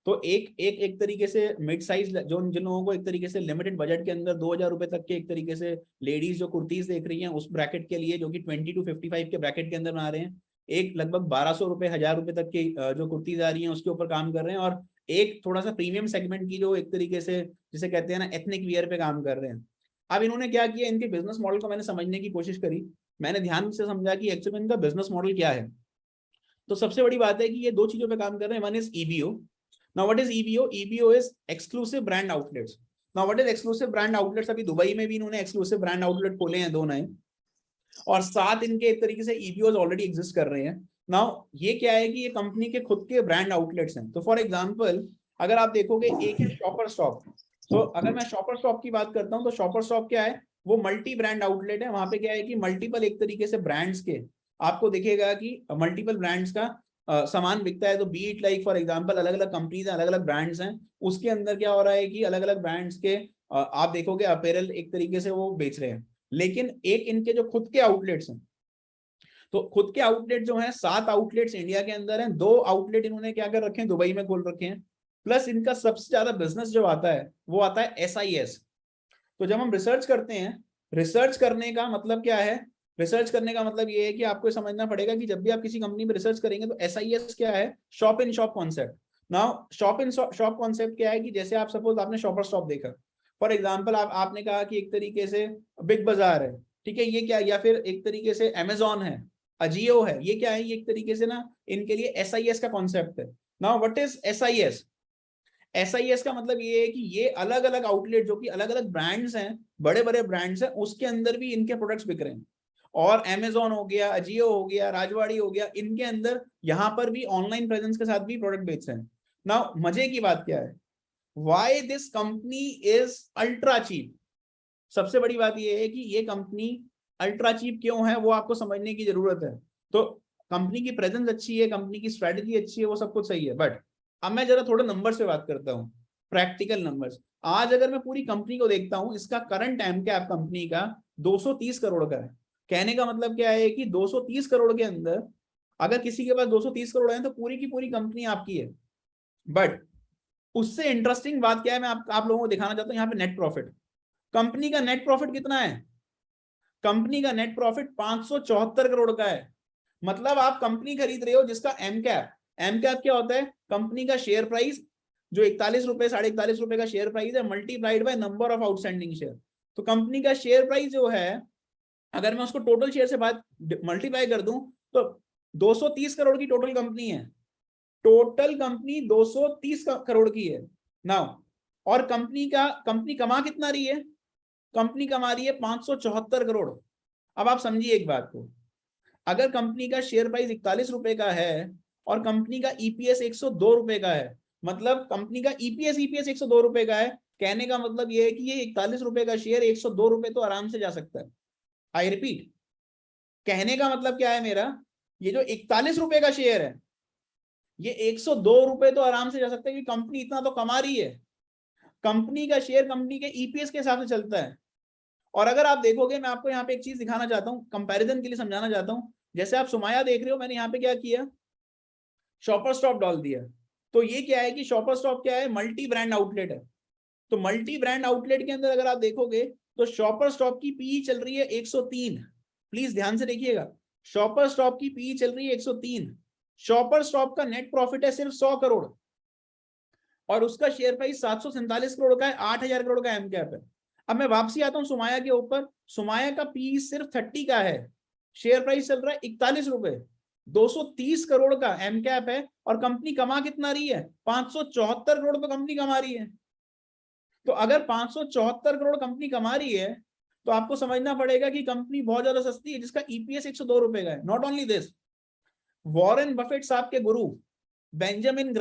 तो एक तरीके से मिड साइज, जो जिन लोगों को एक तरीके से लिमिटेड बजट के अंदर 2000 रुपए तक के एक तरीके से लेडीज जो कुर्तीज देख रही हैं उस ब्रैकेट के लिए, जो कि 20 to 55 के ब्रैकेट के अंदर बना रहे हैं, एक लगभग 1200 रुपए, 1000 रुपए तक की जो कुर्तीज आ रही हैं उसके ऊपर काम कर रहे हैं, और एक थोड़ा सा प्रीमियम सेगमेंट की जो एक तरीके से जिसे कहते हैं ना एथनिक वियर पे काम कर रहे हैं। अब इन्होंने क्या किया, इनके बिजनेस मॉडल को मैंने समझने की कोशिश करी, मैंने ध्यान से समझा कि एक्चुअली इनका बिजनेस मॉडल क्या है। तो सबसे बड़ी बात है कि ये 2 चीजों पे काम कर रहे हैं, one is EBO. Now what is EBO? EBO is exclusive brand outlets. Now what is exclusive brand outlets? अभी दुबई में भी इन्होंने एक्सक्लूसिव ब्रांड आउटलेट खोले हैं 2 नए, और 7 इनके एक तरीके से ईबीओज ऑलरेडी एग्जिस्ट कर रहे हैं। नाउ ये क्या है कि ये कंपनी के खुद के ब्रांड आउटलेट्स हैं। तो फॉर एग्जांपल अगर आप देखोगे, एक है शॉपर स्टॉप। तो अगर मैं शॉपर स्टॉप की बात करता हूं तो शॉपर स्टॉप क्या है, वो मल्टी ब्रांड आउटलेट है। वहां पे क्या है कि मल्टीपल एक तरीके से ब्रांड्स के आपको दिखेगा कि मल्टीपल ब्रांड्स का सामान बिकता है। तो बीट लाइक फॉर एग्जांपल अलग अलग कंपनीज हैं, अलग अलग ब्रांड्स हैं, उसके अंदर क्या हो रहा है कि अलग अलग ब्रांड्स के आप देखोगे अपैरल एक तरीके से वो बेच रहे हैं। लेकिन एक इनके जो खुद के आउटलेट्स हैं, तो खुद के आउटलेट जो हैं 7 आउटलेट्स इंडिया के अंदर हैं, 2 आउटलेट इन्होंने क्या कर रखे हैं, दुबई में खोल रखे हैं। प्लस इनका सबसे ज्यादा बिजनेस जो आता है वो आता है SIS। तो जब हम रिसर्च करते हैं, रिसर्च करने का मतलब क्या है, रिसर्च करने का मतलब ये है कि आपको समझना पड़ेगा कि जब भी आप किसी कंपनी में रिसर्च करेंगे तो SIS क्या है, shop in shop concept. Now shop in shop concept क्या है कि जैसे आप सपोज आपने शॉपर स्टॉप देखा, फॉर एग्जांपल आपने कहा कि एक तरीके से बिग बाजार है, ठीक है, ये क्या, या फिर एक तरीके से अमेजोन है, अजियो है, ये क्या है, ये एक तरीके से ना इनके लिए SIS का कॉन्सेप्ट है। Now what is SIS? SIS का मतलब ये है कि ये अलग अलग आउटलेट जो कि अलग अलग ब्रांड्स हैं, बड़े बड़े ब्रांड्स हैं, उसके अंदर भी इनके प्रोडक्ट्स बिक रहे हैं। और अमेजोन हो गया, अजियो हो गया, राजवाड़ी हो गया, इनके अंदर यहाँ पर भी ऑनलाइन प्रेजेंस के साथ भी प्रोडक्ट बेच रहे हैं। नाउ मजे की बात क्या है, why this company is ultra cheap? सबसे बड़ी बात यह है कि ये कंपनी अल्ट्रा चीप क्यों है वो आपको समझने की जरूरत है। तो कंपनी की प्रेजेंस अच्छी है, कंपनी की स्ट्रेटजी अच्छी है, वो सब कुछ सही है, बट अब मैं जरा थोड़े नंबर्स पे बात करता हूँ, प्रैक्टिकल नंबर्स। आज अगर मैं पूरी कंपनी को देखता हूँ, इसका करंट टाइम कैप कंपनी का 230 करोड़ का है। कहने का मतलब क्या है कि 230 करोड़ के अंदर अगर किसी के पास 230 करोड़ है तो पूरी की पूरी कंपनी आपकी है। बट उससे इंटरेस्टिंग बात क्या है, मैं आप लोगों को दिखाना चाहता हूँ यहाँ पे नेट प्रॉफिट। कंपनी का नेट प्रॉफिट कितना है? कंपनी का नेट प्रॉफिट 574 करोड़ का है। मतलब आप कंपनी खरीद रहे हो जिसका एम कैप क्या होता है, कंपनी का शेयर प्राइस जो 41 रुपए 41.5 रुपए का शेयर प्राइस है multiplied by number of outstanding share. तो कंपनी का शेयर प्राइस जो है अगर मैं उसको टोटल शेयर से बात मल्टीप्लाई कर दूं तो 230 करोड़ की टोटल कंपनी है, टोटल कंपनी 230 करोड़ की है नाउ। और कंपनी कमा कितना रही है, कंपनी कमा रही है 574 करोड़। अब आप समझिए एक बात को, अगर कंपनी का शेयर प्राइस 41 रुपए का है और कंपनी का ईपीएस 102 रुपए का है, मतलब कंपनी का ईपीएस 102 रुपए का है, कहने का मतलब यह है कि ये 41 रुपए का शेयर 102 रुपए तो आराम से जा सकता है। आई रिपीट, कहने का मतलब क्या है मेरा, ये जो 41 रुपए का शेयर है ये 102 रुपए तो आराम से जा सकता है कि कंपनी इतना तो कमा रही है। कंपनी का शेयर कंपनी के ईपीएस के हिसाब से चलता है। और अगर आप देखोगे, मैं आपको यहाँ पे एक चीज दिखाना चाहता हूँ, कंपैरिजन के लिए समझाना चाहता हूँ। जैसे आप सुमाया देख रहे हो, मैंने यहाँ पे क्या किया, शॉपर स्टॉप डाल दिया। तो ये क्या है कि शॉपर स्टॉप क्या है, मल्टी ब्रांड आउटलेट है। तो मल्टी ब्रांड आउटलेट के अंदर अगर आप देखोगे तो शॉपर स्टॉप की पीई चल रही है 103। प्लीज ध्यान से देखिएगा, शॉपर स्टॉप की पीई चल रही है 103। शॉपर स्टॉप का नेट प्रॉफिट है सिर्फ 100 करोड़ और उसका शेयर प्राइस 747 करोड़ का है, 8000 करोड़ का एम कैप है। अब मैं वापसी आता हूं सुमाया के ऊपर, सुमाया का पी सिर्फ 30 का है, शेयर प्राइस चल रहा है 41 रुपए, 230 करोड़ का एम कैप है और कंपनी कमा कितना रही है, 574 करोड़ तो कंपनी कमा रही है। तो अगर 574 करोड़ कंपनी कमा रही है तो आपको समझना पड़ेगा कि कंपनी बहुत ज्यादा सस्ती है जिसका ईपीएस 102 रुपए का है। Not only this, Warren Buffett साहब के गुरु बेंजामिन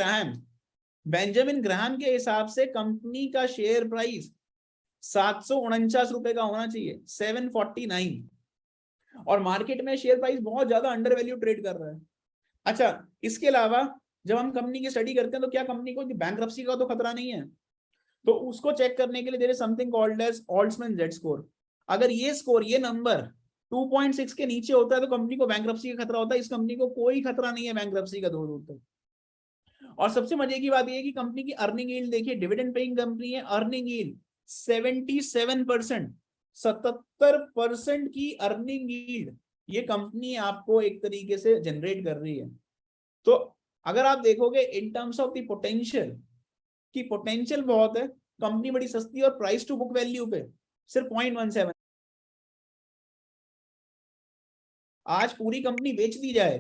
ग्राहम के हिसाब से कंपनी का शेयर प्राइस 749 रुपए का होना चाहिए, 749, और मार्केट में शेयर प्राइस बहुत ज्यादा अंडर वैल्यू ट्रेड कर रहा है। अच्छा, इसके अलावा जब हम कंपनी की स्टडी करते हैं तो क्या कंपनी को बैंकरप्सी का तो खतरा नहीं है, तो उसको चेक करने के लिए there is something called as Altman Z score. अगर ये स्कोर, ये नंबर 2.6 के नीचे होता है तो कंपनी को बैंकरप्सी का खतरा होता है। इस कंपनी को कोई खतरा नहीं है बैंकरप्सी का दूर दूर तक। और सबसे मजे की बात यह है कि कंपनी की अर्निंग यील्ड देखिए, डिविडेंड पेइंग कंपनी है, अर्निंग यील्ड 77%, 77% की अर्निंग यील्ड ये कंपनी आपको एक तरीके से जनरेट कर रही है। तो अगर आप देखोगे इन टर्म्स ऑफ द पोटेंशियल, की पोटेंशियल बहुत है, कंपनी बड़ी सस्ती और प्राइस टू बुक वैल्यू पे सिर्फ 0.17। आज पूरी कंपनी बेच दी जाए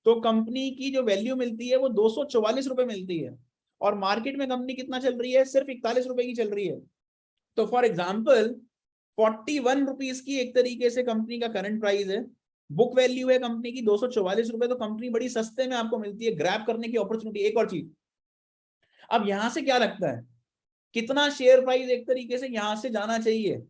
तो कंपनी की जो वैल्यू मिलती है वो 244 रुपए मिलती है और मार्केट में कंपनी कितना चल रही है, सिर्फ 41 रुपए की चल रही है। तो फॉर एग्जाम्पल 41 रुपीज की एक तरीके से कंपनी का करंट प्राइस है, बुक वैल्यू है कंपनी की 244 रुपए, तो कंपनी बड़ी सस्ते में आपको मिलती है, ग्रैब करने की अपॉर्चुनिटी। एक और चीज, अब यहां से क्या लगता है कितना शेयर प्राइस एक तरीके से यहां से जाना चाहिए,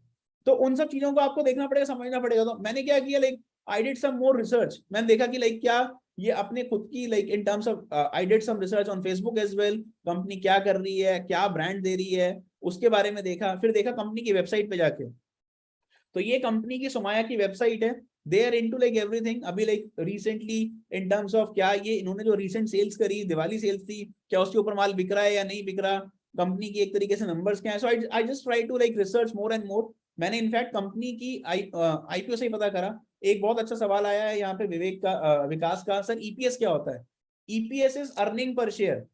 तो उन सब चीजों को आपको देखना पड़ेगा, समझना पड़ेगा। तो मैंने क्या किया, like I did some more research. मैंने देखा कि लाइक क्या ये अपने खुद की like in terms of I did some research on Facebook as well, company क्या कर रही है, क्या ब्रांड दे रही है, उसके बारे में देखा। फिर देखा कंपनी की वेबसाइट पे जाके, तो ये कंपनी की सुमाया की वेबसाइट है, they are into like everything. अभी like recently in terms of क्या ये इन्होंने जो रिसेंट सेल्स करी, दिवाली सेल्स थी, क्या उसके ऊपर माल बिक रहा है या नहीं बिक रहा, कंपनी की एक तरीके से नंबर्स क्या है। So I just try to like research more and more. मैंने इनफैक्ट कंपनी की आईपीओ से ही पता करा। एक बहुत अच्छा सवाल आया है यहाँ पे विवेक का, विकास का, सर ईपीएस क्या होता है? EPS is earning per share.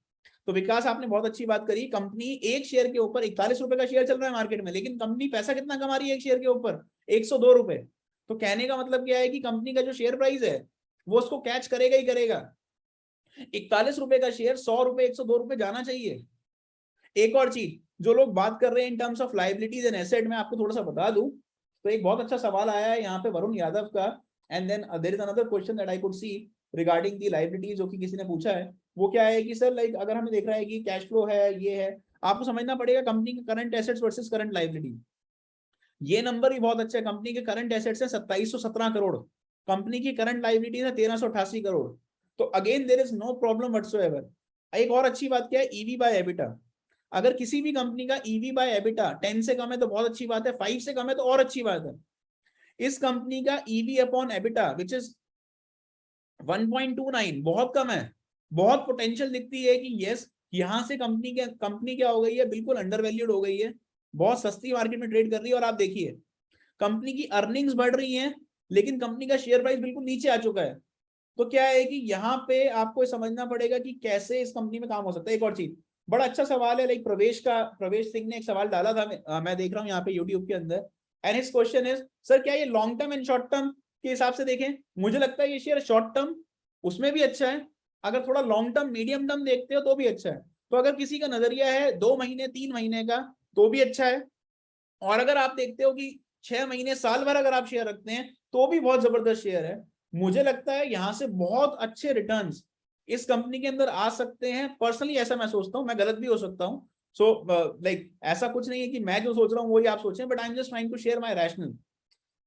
तो विकास आपने बहुत अच्छी बात करी, कंपनी एक शेयर के ऊपर 41 रुपए का शेयर चल रहा है मार्केट में, लेकिन कंपनी पैसा कितना कमा रही है एक शेयर के ऊपर, 102 रुपए। तो कहने का मतलब क्या है कि कंपनी का जो शेयर प्राइस है वो उसको कैच करेगा ही करेगा। 41 रुपए का शेयर 100 रुपए 102 रुपए जाना चाहिए। एक और चीज, जो लोग बात कर रहे हैं इन terms of liabilities and asset, मैं आपको थोड़ा सा बता दूं। तो एक बहुत अच्छा सवाल आया है यहाँ पे वरुण यादव का, and then there is another question that I could see regarding the liabilities, जो कि किसी ने पूछा है। वो क्या है कि सर लाइक अगर हमें देख रहा है कि कैश फ्लो है, ये है, आपको समझना पड़ेगा कंपनी के current assets versus current liability. ये नंबर भी बहुत अच्छा है, कंपनी के करंट एसेट्स है 2717 करोड़, कंपनी की करंट लायबिलिटी है 1388 करोड़। तो again there is no problem whatsoever. एक और अच्छी बात क्या है, ईवी बाय एबिटा। अगर किसी भी कंपनी का ईवी बाय एबिटा 10 से कम है तो बहुत अच्छी बात है, 5 से कम है तो और अच्छी बात है। इस कंपनी का EV upon EBITDA which is 1.29 बहुत कम है। बहुत पोटेंशियल दिखती है कि यस यहां से कंपनी क्या हो गई है, बिल्कुल अंडर वैल्यूड हो गई है, बहुत सस्ती मार्केट में ट्रेड कर रही है। और आप देखिए कंपनी की अर्निंग्स बढ़ रही हैं लेकिन कंपनी का शेयर प्राइस बिल्कुल नीचे आ चुका है। तो क्या है कि यहाँ पे आपको समझना पड़ेगा कि कैसे इस कंपनी में काम हो सकता है। एक और चीज, बड़ा अच्छा सवाल है, लाइक प्रवेश सिंह ने एक सवाल डाला था, मैं देख रहा हूँ यहाँ पे यूट्यूब के अंदर, and his question is sir क्या ये long term and short term के हिसाब से देखें? मुझे लगता है ये शेयर शॉर्ट टर्म उसमें भी अच्छा है, अगर थोड़ा लॉन्ग टर्म मीडियम टर्म देखते हो तो भी अच्छा है। तो अगर किसी का नजरिया है 2 महीने 3 महीने का तो भी अच्छा है, और अगर आप देखते हो कि 6 महीने साल भर अगर आप शेयर रखते हैं तो भी बहुत जबरदस्त शेयर है। मुझे लगता है यहां से बहुत अच्छे रिटर्न्स इस कंपनी के अंदर आ सकते हैं। पर्सनली ऐसा मैं सोचता हूं, मैं गलत भी हो सकता हूं। सो लाइक ऐसा कुछ नहीं है कि मैं जो सोच रहा हूँ वही आप सोचें, but I am just trying to share my rational.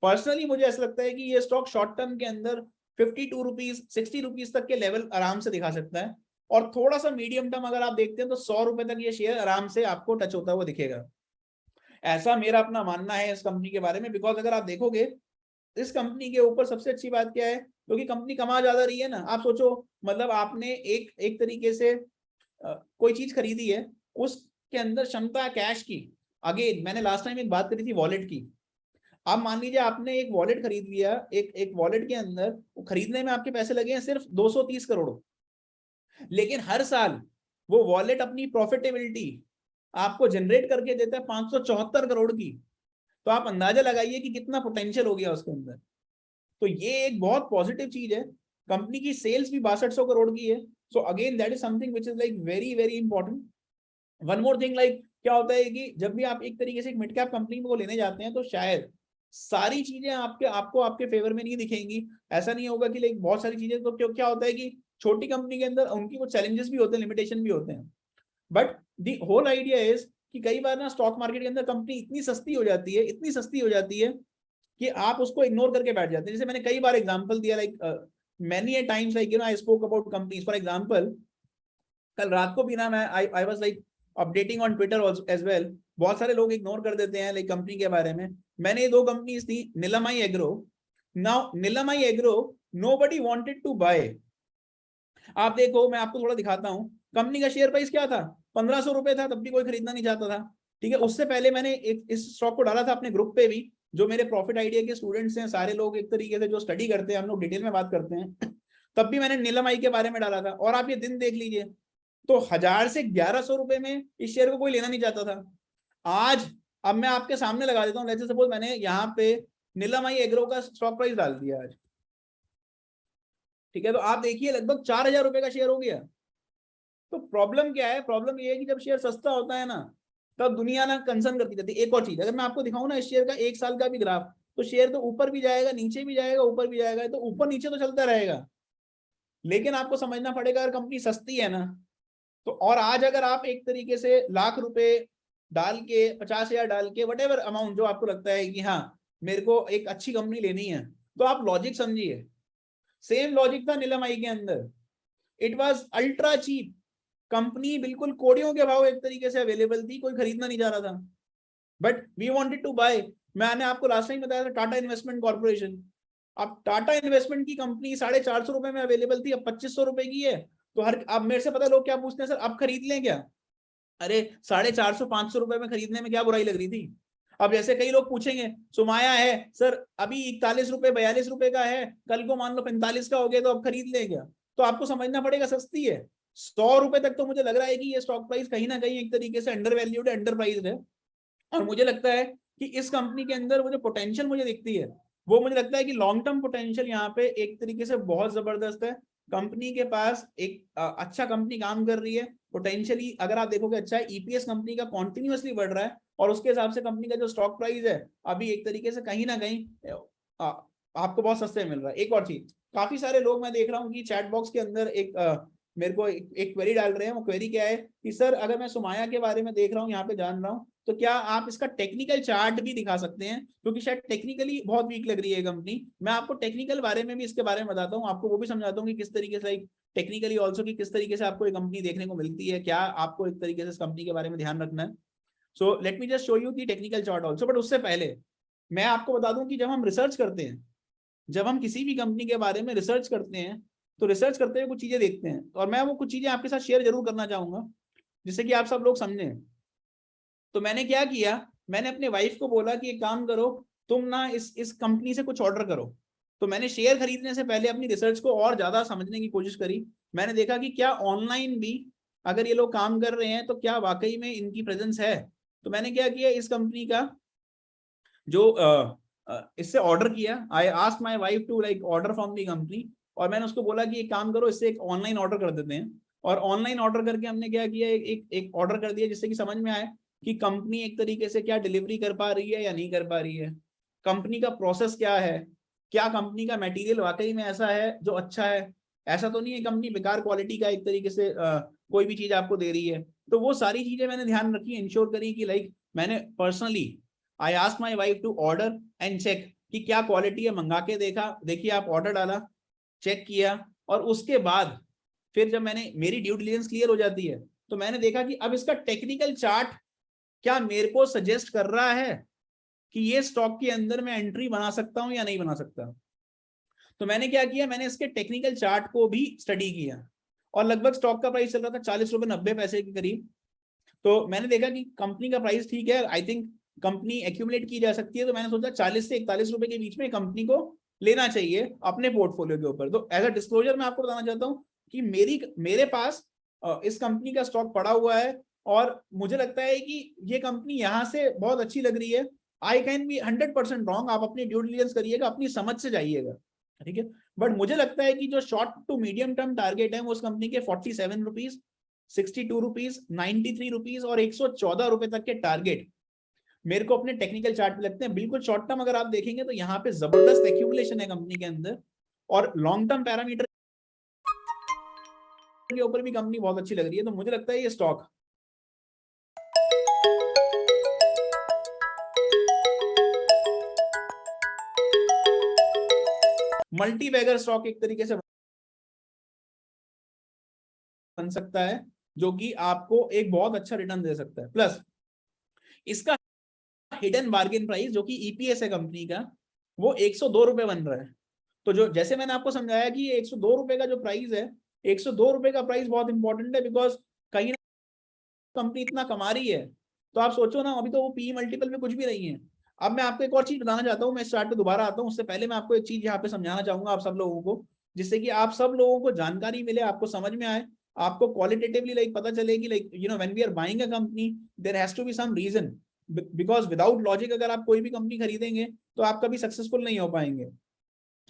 Personally मुझे ऐसा लगता है कि ये स्टॉक शॉर्ट टर्म के अंदर 52 रुपीज 60 रुपीज तक के लेवल आराम से दिखा सकता है, और थोड़ा सा मीडियम टर्म अगर आप देखते हैं तो 100 रुपए तक ये शेयर आराम से आपको टच होता हुआ दिखेगा। ऐसा मेरा अपना मानना है इस कंपनी के बारे में। बिकॉज अगर आप देखोगे इस कंपनी के ऊपर सबसे अच्छी बात क्या है, क्योंकि कंपनी कमा ज्यादा रही है ना। आप सोचो, मतलब आपने एक एक तरीके से कोई चीज खरीदी है, उसके अंदर क्षमता है कैश की। अगेन मैंने लास्ट टाइम एक बात करी थी वॉलेट की। आप मान लीजिए आपने एक वॉलेट खरीद लिया, एक वॉलेट के अंदर खरीदने में आपके पैसे लगे हैं सिर्फ 230 करोड़, लेकिन हर साल वो वॉलेट अपनी प्रॉफिटेबिलिटी आपको जनरेट करके देता है 574 करोड़ की। तो आप अंदाजा लगाइए कि कितना पोटेंशियल हो गया उसके अंदर। तो ये एक बहुत पॉजिटिव चीज है। कंपनी की सेल्स भी 6200 करोड़ की है। So again that is something which is like very very important. One more thing, like क्या होता है कि जब भी आप एक तरीके से एक मिड कैप कंपनी को लेने जाते हैं तो शायद सारी चीजें आपको आपके फेवर में नहीं दिखेंगी। ऐसा नहीं होगा कि लाइक बहुत सारी चीजें, तो क्या होता है कि छोटी कंपनी के अंदर उनकी कुछ चैलेंजेस भी होते हैं, लिमिटेशन भी होते हैं। But the whole idea is कि कई बार ना स्टॉक मार्केट के अंदर कंपनी इतनी सस्ती हो जाती है, इतनी सस्ती हो जाती है कि आप उसको इग्नोर करके बैठ जाते हैं। जैसे मैंने कई बार एग्जांपल दिया, like many a times, like I spoke about companies. For example कल रात को भी ना मैं I was like updating on Twitter as well. बहुत सारे लोग इग्नोर कर देते हैं लाइक कंपनी के बारे में। मैंने ये 2 कंपनीज थी, Neelmai Agro. Now Neelmai Agro nobody wanted to buy. आप देखो, मैं आपको थोड़ा दिखाता हूँ, कंपनी का शेयर प्राइस क्या था, 1500 रुपए था, तब भी कोई खरीदना नहीं चाहता था। ठीक है, उससे पहले मैंने इस स्टॉक को डाला था अपने ग्रुप पे भी। जो मेरे प्रॉफिट आइडिया के स्टूडेंट्स हैं, सारे लोग एक तरीके से जो स्टडी करते हैं, हम लोग डिटेल में बात करते हैं, तब भी मैंने नीलमाई के बारे में डाला था। और आप ये दिन देख लीजिए, तो 1000 से 1100 रुपए में इस शेयर को कोई लेना नहीं चाहता था। आज अब मैं आपके सामने लगा देता हूँ, लेट्स सपोज मैंने यहाँ पे नीलमाई एग्रो का स्टॉक प्राइस डाल दिया आज। ठीक है, तो आप देखिए लगभग 4000 रुपए का शेयर हो गया। तो प्रॉब्लम क्या है? प्रॉब्लम ये है कि जब शेयर सस्ता होता है ना, तब दुनिया ना कंसर्न करती रहती है। एक और चीज, अगर मैं आपको दिखाऊं ना इस शेयर का 1 साल का भी ग्राफ, तो शेयर तो ऊपर भी जाएगा, नीचे भी जाएगा, ऊपर भी जाएगा, तो ऊपर नीचे तो चलता रहेगा। लेकिन आपको समझना पड़ेगा, अगर कंपनी सस्ती है ना, तो और आज अगर आप एक तरीके से लाख रुपए डाल के, 50,000 डाल के, वट एवर अमाउंट जो आपको लगता है कि हाँ मेरे को एक अच्छी कंपनी लेनी है, तो आप लॉजिक समझिए। सेम लॉजिक था नीलमाई के अंदर। It was ultra cheap, company बिल्कुल कोड़ियों के भाव एक तरीके से अवेलेबल थी, कोई खरीदना नहीं चाह रहा था, but we wanted to buy. मैंने आपको लास्ट टाइम बताया था टाटा इन्वेस्टमेंट कॉर्पोरेशन। अब टाटा इन्वेस्टमेंट की कंपनी 450 रुपए में अवेलेबल थी, अब 2500 रुपए की है। तो हर, अब मेरे से पता लोग क्या पूछते हैं, सर अब खरीद लें क्या? अरे 450 500 रुपए में खरीदने में क्या बुराई लग रही थी? अब जैसे कई लोग पूछेंगे, सुमाया है सर अभी 41 रुपए 42 रुपए का है, कल को मान लो 45 का हो गया, तो अब खरीद लें क्या? तो आपको समझना पड़ेगा सस्ती है। 100 रुपए तक तो मुझे लग रहा है कि ये स्टॉक प्राइस कहीं ना कहीं एक तरीके से अंडर वैल्यूड है, अंडर प्राइस है। और मुझे लगता है कि इस कंपनी के अंदर वो जो पोटेंशियल मुझे दिखती है, वो मुझे लगता है कि लॉन्ग टर्म पोटेंशियल यहाँ पे एक तरीके से बहुत जबरदस्त है। कंपनी के पास एक अच्छा कंपनी काम कर रही है, पोटेंशियली अगर आप देखोगे अच्छा है। ईपीएस कंपनी का कॉन्टिन्यूसली बढ़ रहा है, और उसके हिसाब से कंपनी का जो स्टॉक प्राइस है अभी एक तरीके से कहीं ना कहीं आपको बहुत सस्ते मिल रहा है। एक और चीज, काफी सारे लोग मैं देख रहा हूँ कि चैट बॉक्स के अंदर मेरे को एक क्वेरी डाल रहे हैं। वो क्वेरी क्या है कि सर अगर मैं सुमाया के बारे में देख रहा हूँ, यहाँ पे जान रहा हूँ, तो क्या आप इसका टेक्निकल चार्ट भी दिखा सकते हैं, क्योंकि शायद टेक्निकली बहुत वीक लग रही है कंपनी। मैं आपको टेक्निकल बारे में भी, इसके बारे में बताता हूँ, आपको वो भी समझाता हूँ कि किस तरीके से टेक्निकली ऑल्सो कि किस तरीके से आपको ये कंपनी देखने को मिलती है, क्या आपको एक तरीके से इस कंपनी के बारे में ध्यान रखना है। So let me just show you the technical chart also. But उससे पहले मैं आपको बता दूं कि जब हम रिसर्च करते हैं, जब हम किसी भी कंपनी के बारे में रिसर्च करते हैं, तो रिसर्च करते हुए कुछ चीजें देखते हैं, और मैं वो कुछ चीजें आपके साथ शेयर जरूर करना चाहूंगा जिससे कि आप सब लोग समझें। तो मैंने क्या किया, मैंने अपने वाइफ को बोला कि एक काम करो, तुम ना इस कंपनी से कुछ ऑर्डर करो। तो मैंने शेयर खरीदने से पहले अपनी रिसर्च को और ज्यादा समझने की कोशिश करी। मैंने देखा कि क्या ऑनलाइन भी अगर ये लोग काम कर रहे हैं तो क्या वाकई में इनकी प्रेजेंस है। तो मैंने क्या किया, इस कंपनी का जो इससे ऑर्डर किया, I asked my wife to like order from the company, और मैंने उसको बोला कि एक काम करो, इससे एक ऑनलाइन ऑर्डर कर देते हैं। और ऑनलाइन ऑर्डर करके हमने क्या किया, एक ऑर्डर कर दिया, जिससे कि समझ में आए कि कंपनी एक तरीके से क्या डिलीवरी कर पा रही है या नहीं कर पा रही है, कंपनी का प्रोसेस क्या है, क्या कंपनी का मटेरियल वाकई में ऐसा है जो अच्छा है, ऐसा तो नहीं है कंपनी बेकार क्वालिटी का एक तरीके से कोई भी चीज आपको दे रही है। तो वो सारी चीजें मैंने ध्यान रखी, इंश्योर करी कि लाइक मैंने personally I ask my wife to order and check कि क्या क्वालिटी है, मंगा के देखा, देखिए आप ऑर्डर डाला, चेक किया, और उसके बाद फिर जब मैंने मेरी ड्यू डिलिजेंस क्लियर हो जाती है तो मैंने देखा कि अब इसका टेक्निकल चार्ट क्या मेरे को सजेस्ट कर रहा है कि ये स्टॉक के अंदर मैं एंट्री बना सकता हूं या नहीं बना सकता। तो मैंने क्या किया, मैंने इसके टेक्निकल चार्ट को भी स्टडी किया, और लगभग स्टॉक का प्राइस चल रहा था 40 रुपए 90 पैसे के करीब। तो मैंने देखा कि कंपनी का प्राइस ठीक है, आई थिंक कंपनी एक्यूमुलेट की जा सकती है, तो मैंने सोचा 40 से 41 रुपए के बीच में कंपनी को लेना चाहिए अपने पोर्टफोलियो के ऊपर। तो एज अ डिस्क्लोजर मैं आपको बताना चाहता हूँ कि मेरे पास इस कंपनी का स्टॉक पड़ा हुआ है, और मुझे लगता है कि ये कंपनी यहाँ से बहुत अच्छी लग रही है। आई कैन बी 100% रॉन्ग, आप अपनी ड्यू डिलिजेंस करिएगा, अपनी समझ से जाइएगा, ठीक है। बट मुझे लगता है कि जो short to medium term target है वो उस कंपनी के 47 रुपीज, 62 रुपीज, 93 रुपीज और 114 रुपए तक के टारगेट मेरे को अपने टेक्निकल चार्ट पे लगते हैं। बिल्कुल शॉर्ट टर्म अगर आप देखेंगे तो यहाँ पे जबरदस्त एक्यूमुलेशन है कंपनी के अंदर, और लॉन्ग टर्म पैरामीटर के ऊपर भी कंपनी बहुत अच्छी लग रही है। तो मुझे लगता है ये स्टॉक मल्टी बैगर स्टॉक एक तरीके से बन सकता है, जो कि आपको एक बहुत अच्छा रिटर्न दे सकता है। प्लस इसका हिडन बार्गेन प्राइस जो कि ईपीएस है कंपनी का, वो 102 रुपए बन रहा है। तो जो जैसे मैंने आपको समझाया कि 102 रुपए का जो प्राइस है, 102 रुपए का प्राइस बहुत इंपॉर्टेंट है, बिकॉज कहीं कंपनी इतना कमा रही है तो आप सोचो ना, अभी तो वो पी मल्टीपल में कुछ भी नहीं है। अब मैं आपको एक और चीज बताना चाहता हूँ, मैं स्टार्ट पे दोबारा आता हूँ, उससे पहले मैं आपको एक चीज यहाँ पे समझाना चाहूंगा आप सब लोगों को, जिससे कि आप सब लोगों को जानकारी मिले, आपको समझ में आए, आपको क्वालिटेटिवली लाइक पता चले कि like when we are buying a company there has to be some reason, because without logic अगर आप कोई भी कंपनी खरीदेंगे तो आप कभी सक्सेसफुल नहीं हो पाएंगे।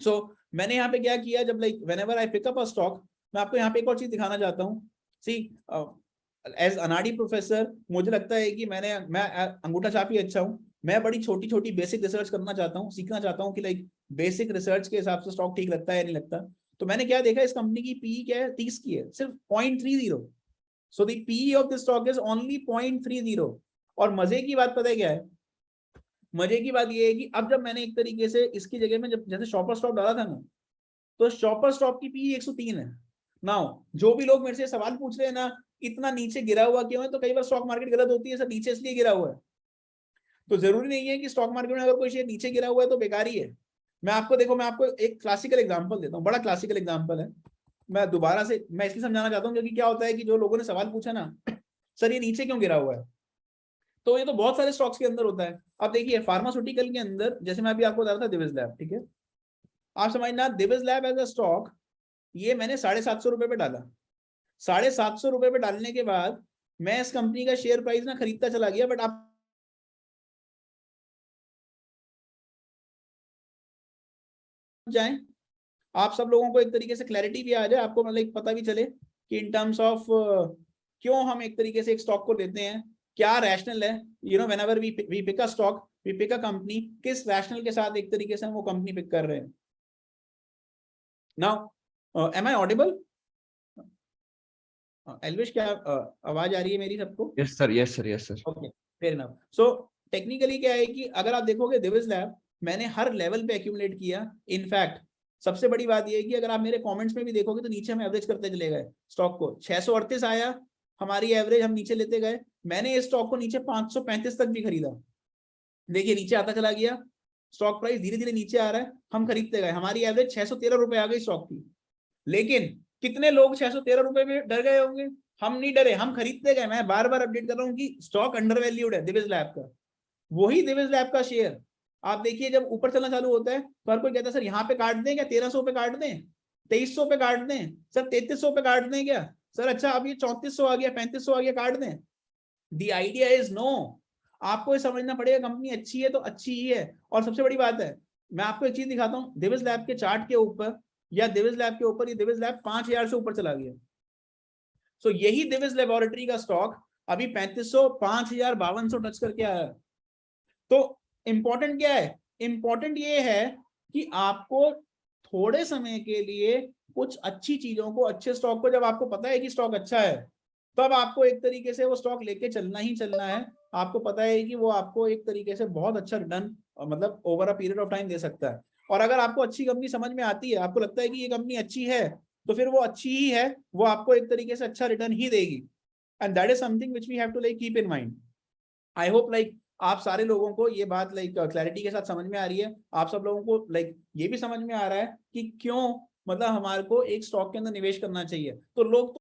सो मैंने यहाँ पे क्या किया, जब like whenever I pick up a stock, मैं आपको यहाँ पे एक और चीज दिखाना चाहता हूँ। सी एज अनाड़ी प्रोफेसर मुझे लगता है कि मैं अंगूठा छाप ही अच्छा हूँ। मैं बड़ी छोटी छोटी बेसिक रिसर्च करना चाहता हूँ, सीखना चाहता हूँ कि लाइक बेसिक रिसर्च के हिसाब से स्टॉक ठीक लगता है या नहीं लगता। तो मैंने क्या देखा, इस कंपनी की पीई क्या है, 30 की है, सिर्फ 0.30। So the PE of the stock is only 0.30। और मजे की बात पता है क्या है, मजे की बात यह है कि अब जब मैंने एक तरीके से इसकी जगह में जब जैसे शॉपर स्टॉप डाला था ना, तो शॉपर स्टॉप की पी 103 है। नाउ जो भी लोग मेरे से सवाल पूछ रहे हैं ना, इतना नीचे गिरा हुआ क्यों है, तो कई बार स्टॉक मार्केट गलत होती है, सर नीचे इसलिए गिरा हुआ है। तो जरूरी नहीं है कि स्टॉक मार्केट में अगर कोई शेयर नीचे गिरा हुआ है तो बेकार ही है। मैं आपको एक क्लासिकल एग्जांपल देता हूँ, बड़ा क्लासिकल एग्जांपल है। मैं दोबारा से मैं इसलिए समझाना चाहता हूँ क्योंकि क्या होता है कि जो लोगों ने सवाल पूछा ना, सर ये नीचे क्यों गिरा हुआ है, तो ये तो बहुत सारे स्टॉक्स के अंदर होता है। अब देखिए फार्मास्यूटिकल के अंदर, जैसे मैं अभी आपको बता रहा था दिविज लैब, ठीक है, आप समझना Divi's lab as a stock, ये मैंने 750 रुपए पे डाला। 750 रुपए पे डालने के बाद मैं इस कंपनी का शेयर प्राइस ना खरीदता चला गया। बट आप जाएं, आप सब लोगों को एक तरीके से क्लैरिटी भी आ जाए, आपको मतलब एक पता भी चले कि इन टर्म्स ऑफ क्यों हम एक तरीके से एक स्टॉक को लेते हैं, क्या रैशनल है, whenever we pick a stock, we pick a company, किस रैशनल के साथ एक तरीके से हम वो कंपनी पिक कर रहे हैं। Now am I audible Elvish, क्या आवाज आ रही है मेरी सबको? Yes sir, yes sir, yes sir. Okay, fair enough. So technically क्या है कि अगर आप देखोगे दिविज लैब मैंने हर लेवल पे एक्यूमुलेट किया। इनफैक्ट सबसे बड़ी बात यह है कि अगर आप मेरे कमेंट्स में भी देखोगे तो नीचे हम एवरेज करते चले गए, स्टॉक को 638 आया हमारी एवरेज, हम नीचे लेते गए। मैंने इस स्टॉक को नीचे 535 तक भी खरीदा, देखिए नीचे आता चला गया, स्टॉक प्राइस धीरे धीरे नीचे आ रहा है, हम खरीदते गए, हमारी एवरेज 613 रुपए आ गई स्टॉक की। लेकिन कितने लोग 613 रुपए में डर गए होंगे, हम नहीं डरे, हम खरीदते गए। मैं बार बार अपडेट कर रहा हूँ कि स्टॉक अंडर वैल्यूड है दिविज लैब का, वही दिविज लैब का शेयर आप देखिए जब ऊपर चलना चालू होता है तो हर कोई कहता है सर यहाँ पे काट दें क्या, 1300 पे काट दें, 2300 पे काट दें, सर 3300 पे काट दें क्या, सर अच्छा अब ये 3400 आ गया, 3500 आ गया, काट दें। द आइडिया इज नो, आपको ये समझना पड़ेगा कंपनी अच्छी है तो अच्छी ही है। और सबसे बड़ी बात है, मैं आपको एक चीज दिखाता हूँ, दिविज लैब के चार्ट के ऊपर या दिविज लैब के ऊपर, ये दिविज लैब 5000 से ऊपर चला गया। सो यही दिविज लेबोरेटरी का स्टॉक अभी 3500, 5000, 5200 टच करके आया है। तो इंपॉर्टेंट क्या है, इंपॉर्टेंट ये है कि आपको थोड़े समय के लिए कुछ अच्छी चीजों को, अच्छे स्टॉक को, जब आपको पता है कि स्टॉक अच्छा है, तब आपको एक तरीके से वो स्टॉक लेके चलना ही चलना है। आपको पता है कि वो आपको एक तरीके से बहुत अच्छा रिटर्न मतलब over a period of time दे सकता है। और अगर आपको अच्छी कंपनी समझ में आती है, आपको लगता है कि ये कंपनी अच्छी है, तो फिर वो अच्छी ही है, वो आपको एक तरीके से अच्छा रिटर्न ही देगी। And that is something which we have to like keep in mind. I hope like आप सारे लोगों को ये बात लाइक क्लैरिटी के साथ समझ में आ रही है। आप सब लोगों को लाइक ये भी समझ में आ रहा है कि क्यों मतलब हमारे को एक स्टॉक के अंदर निवेश करना चाहिए। तो लोग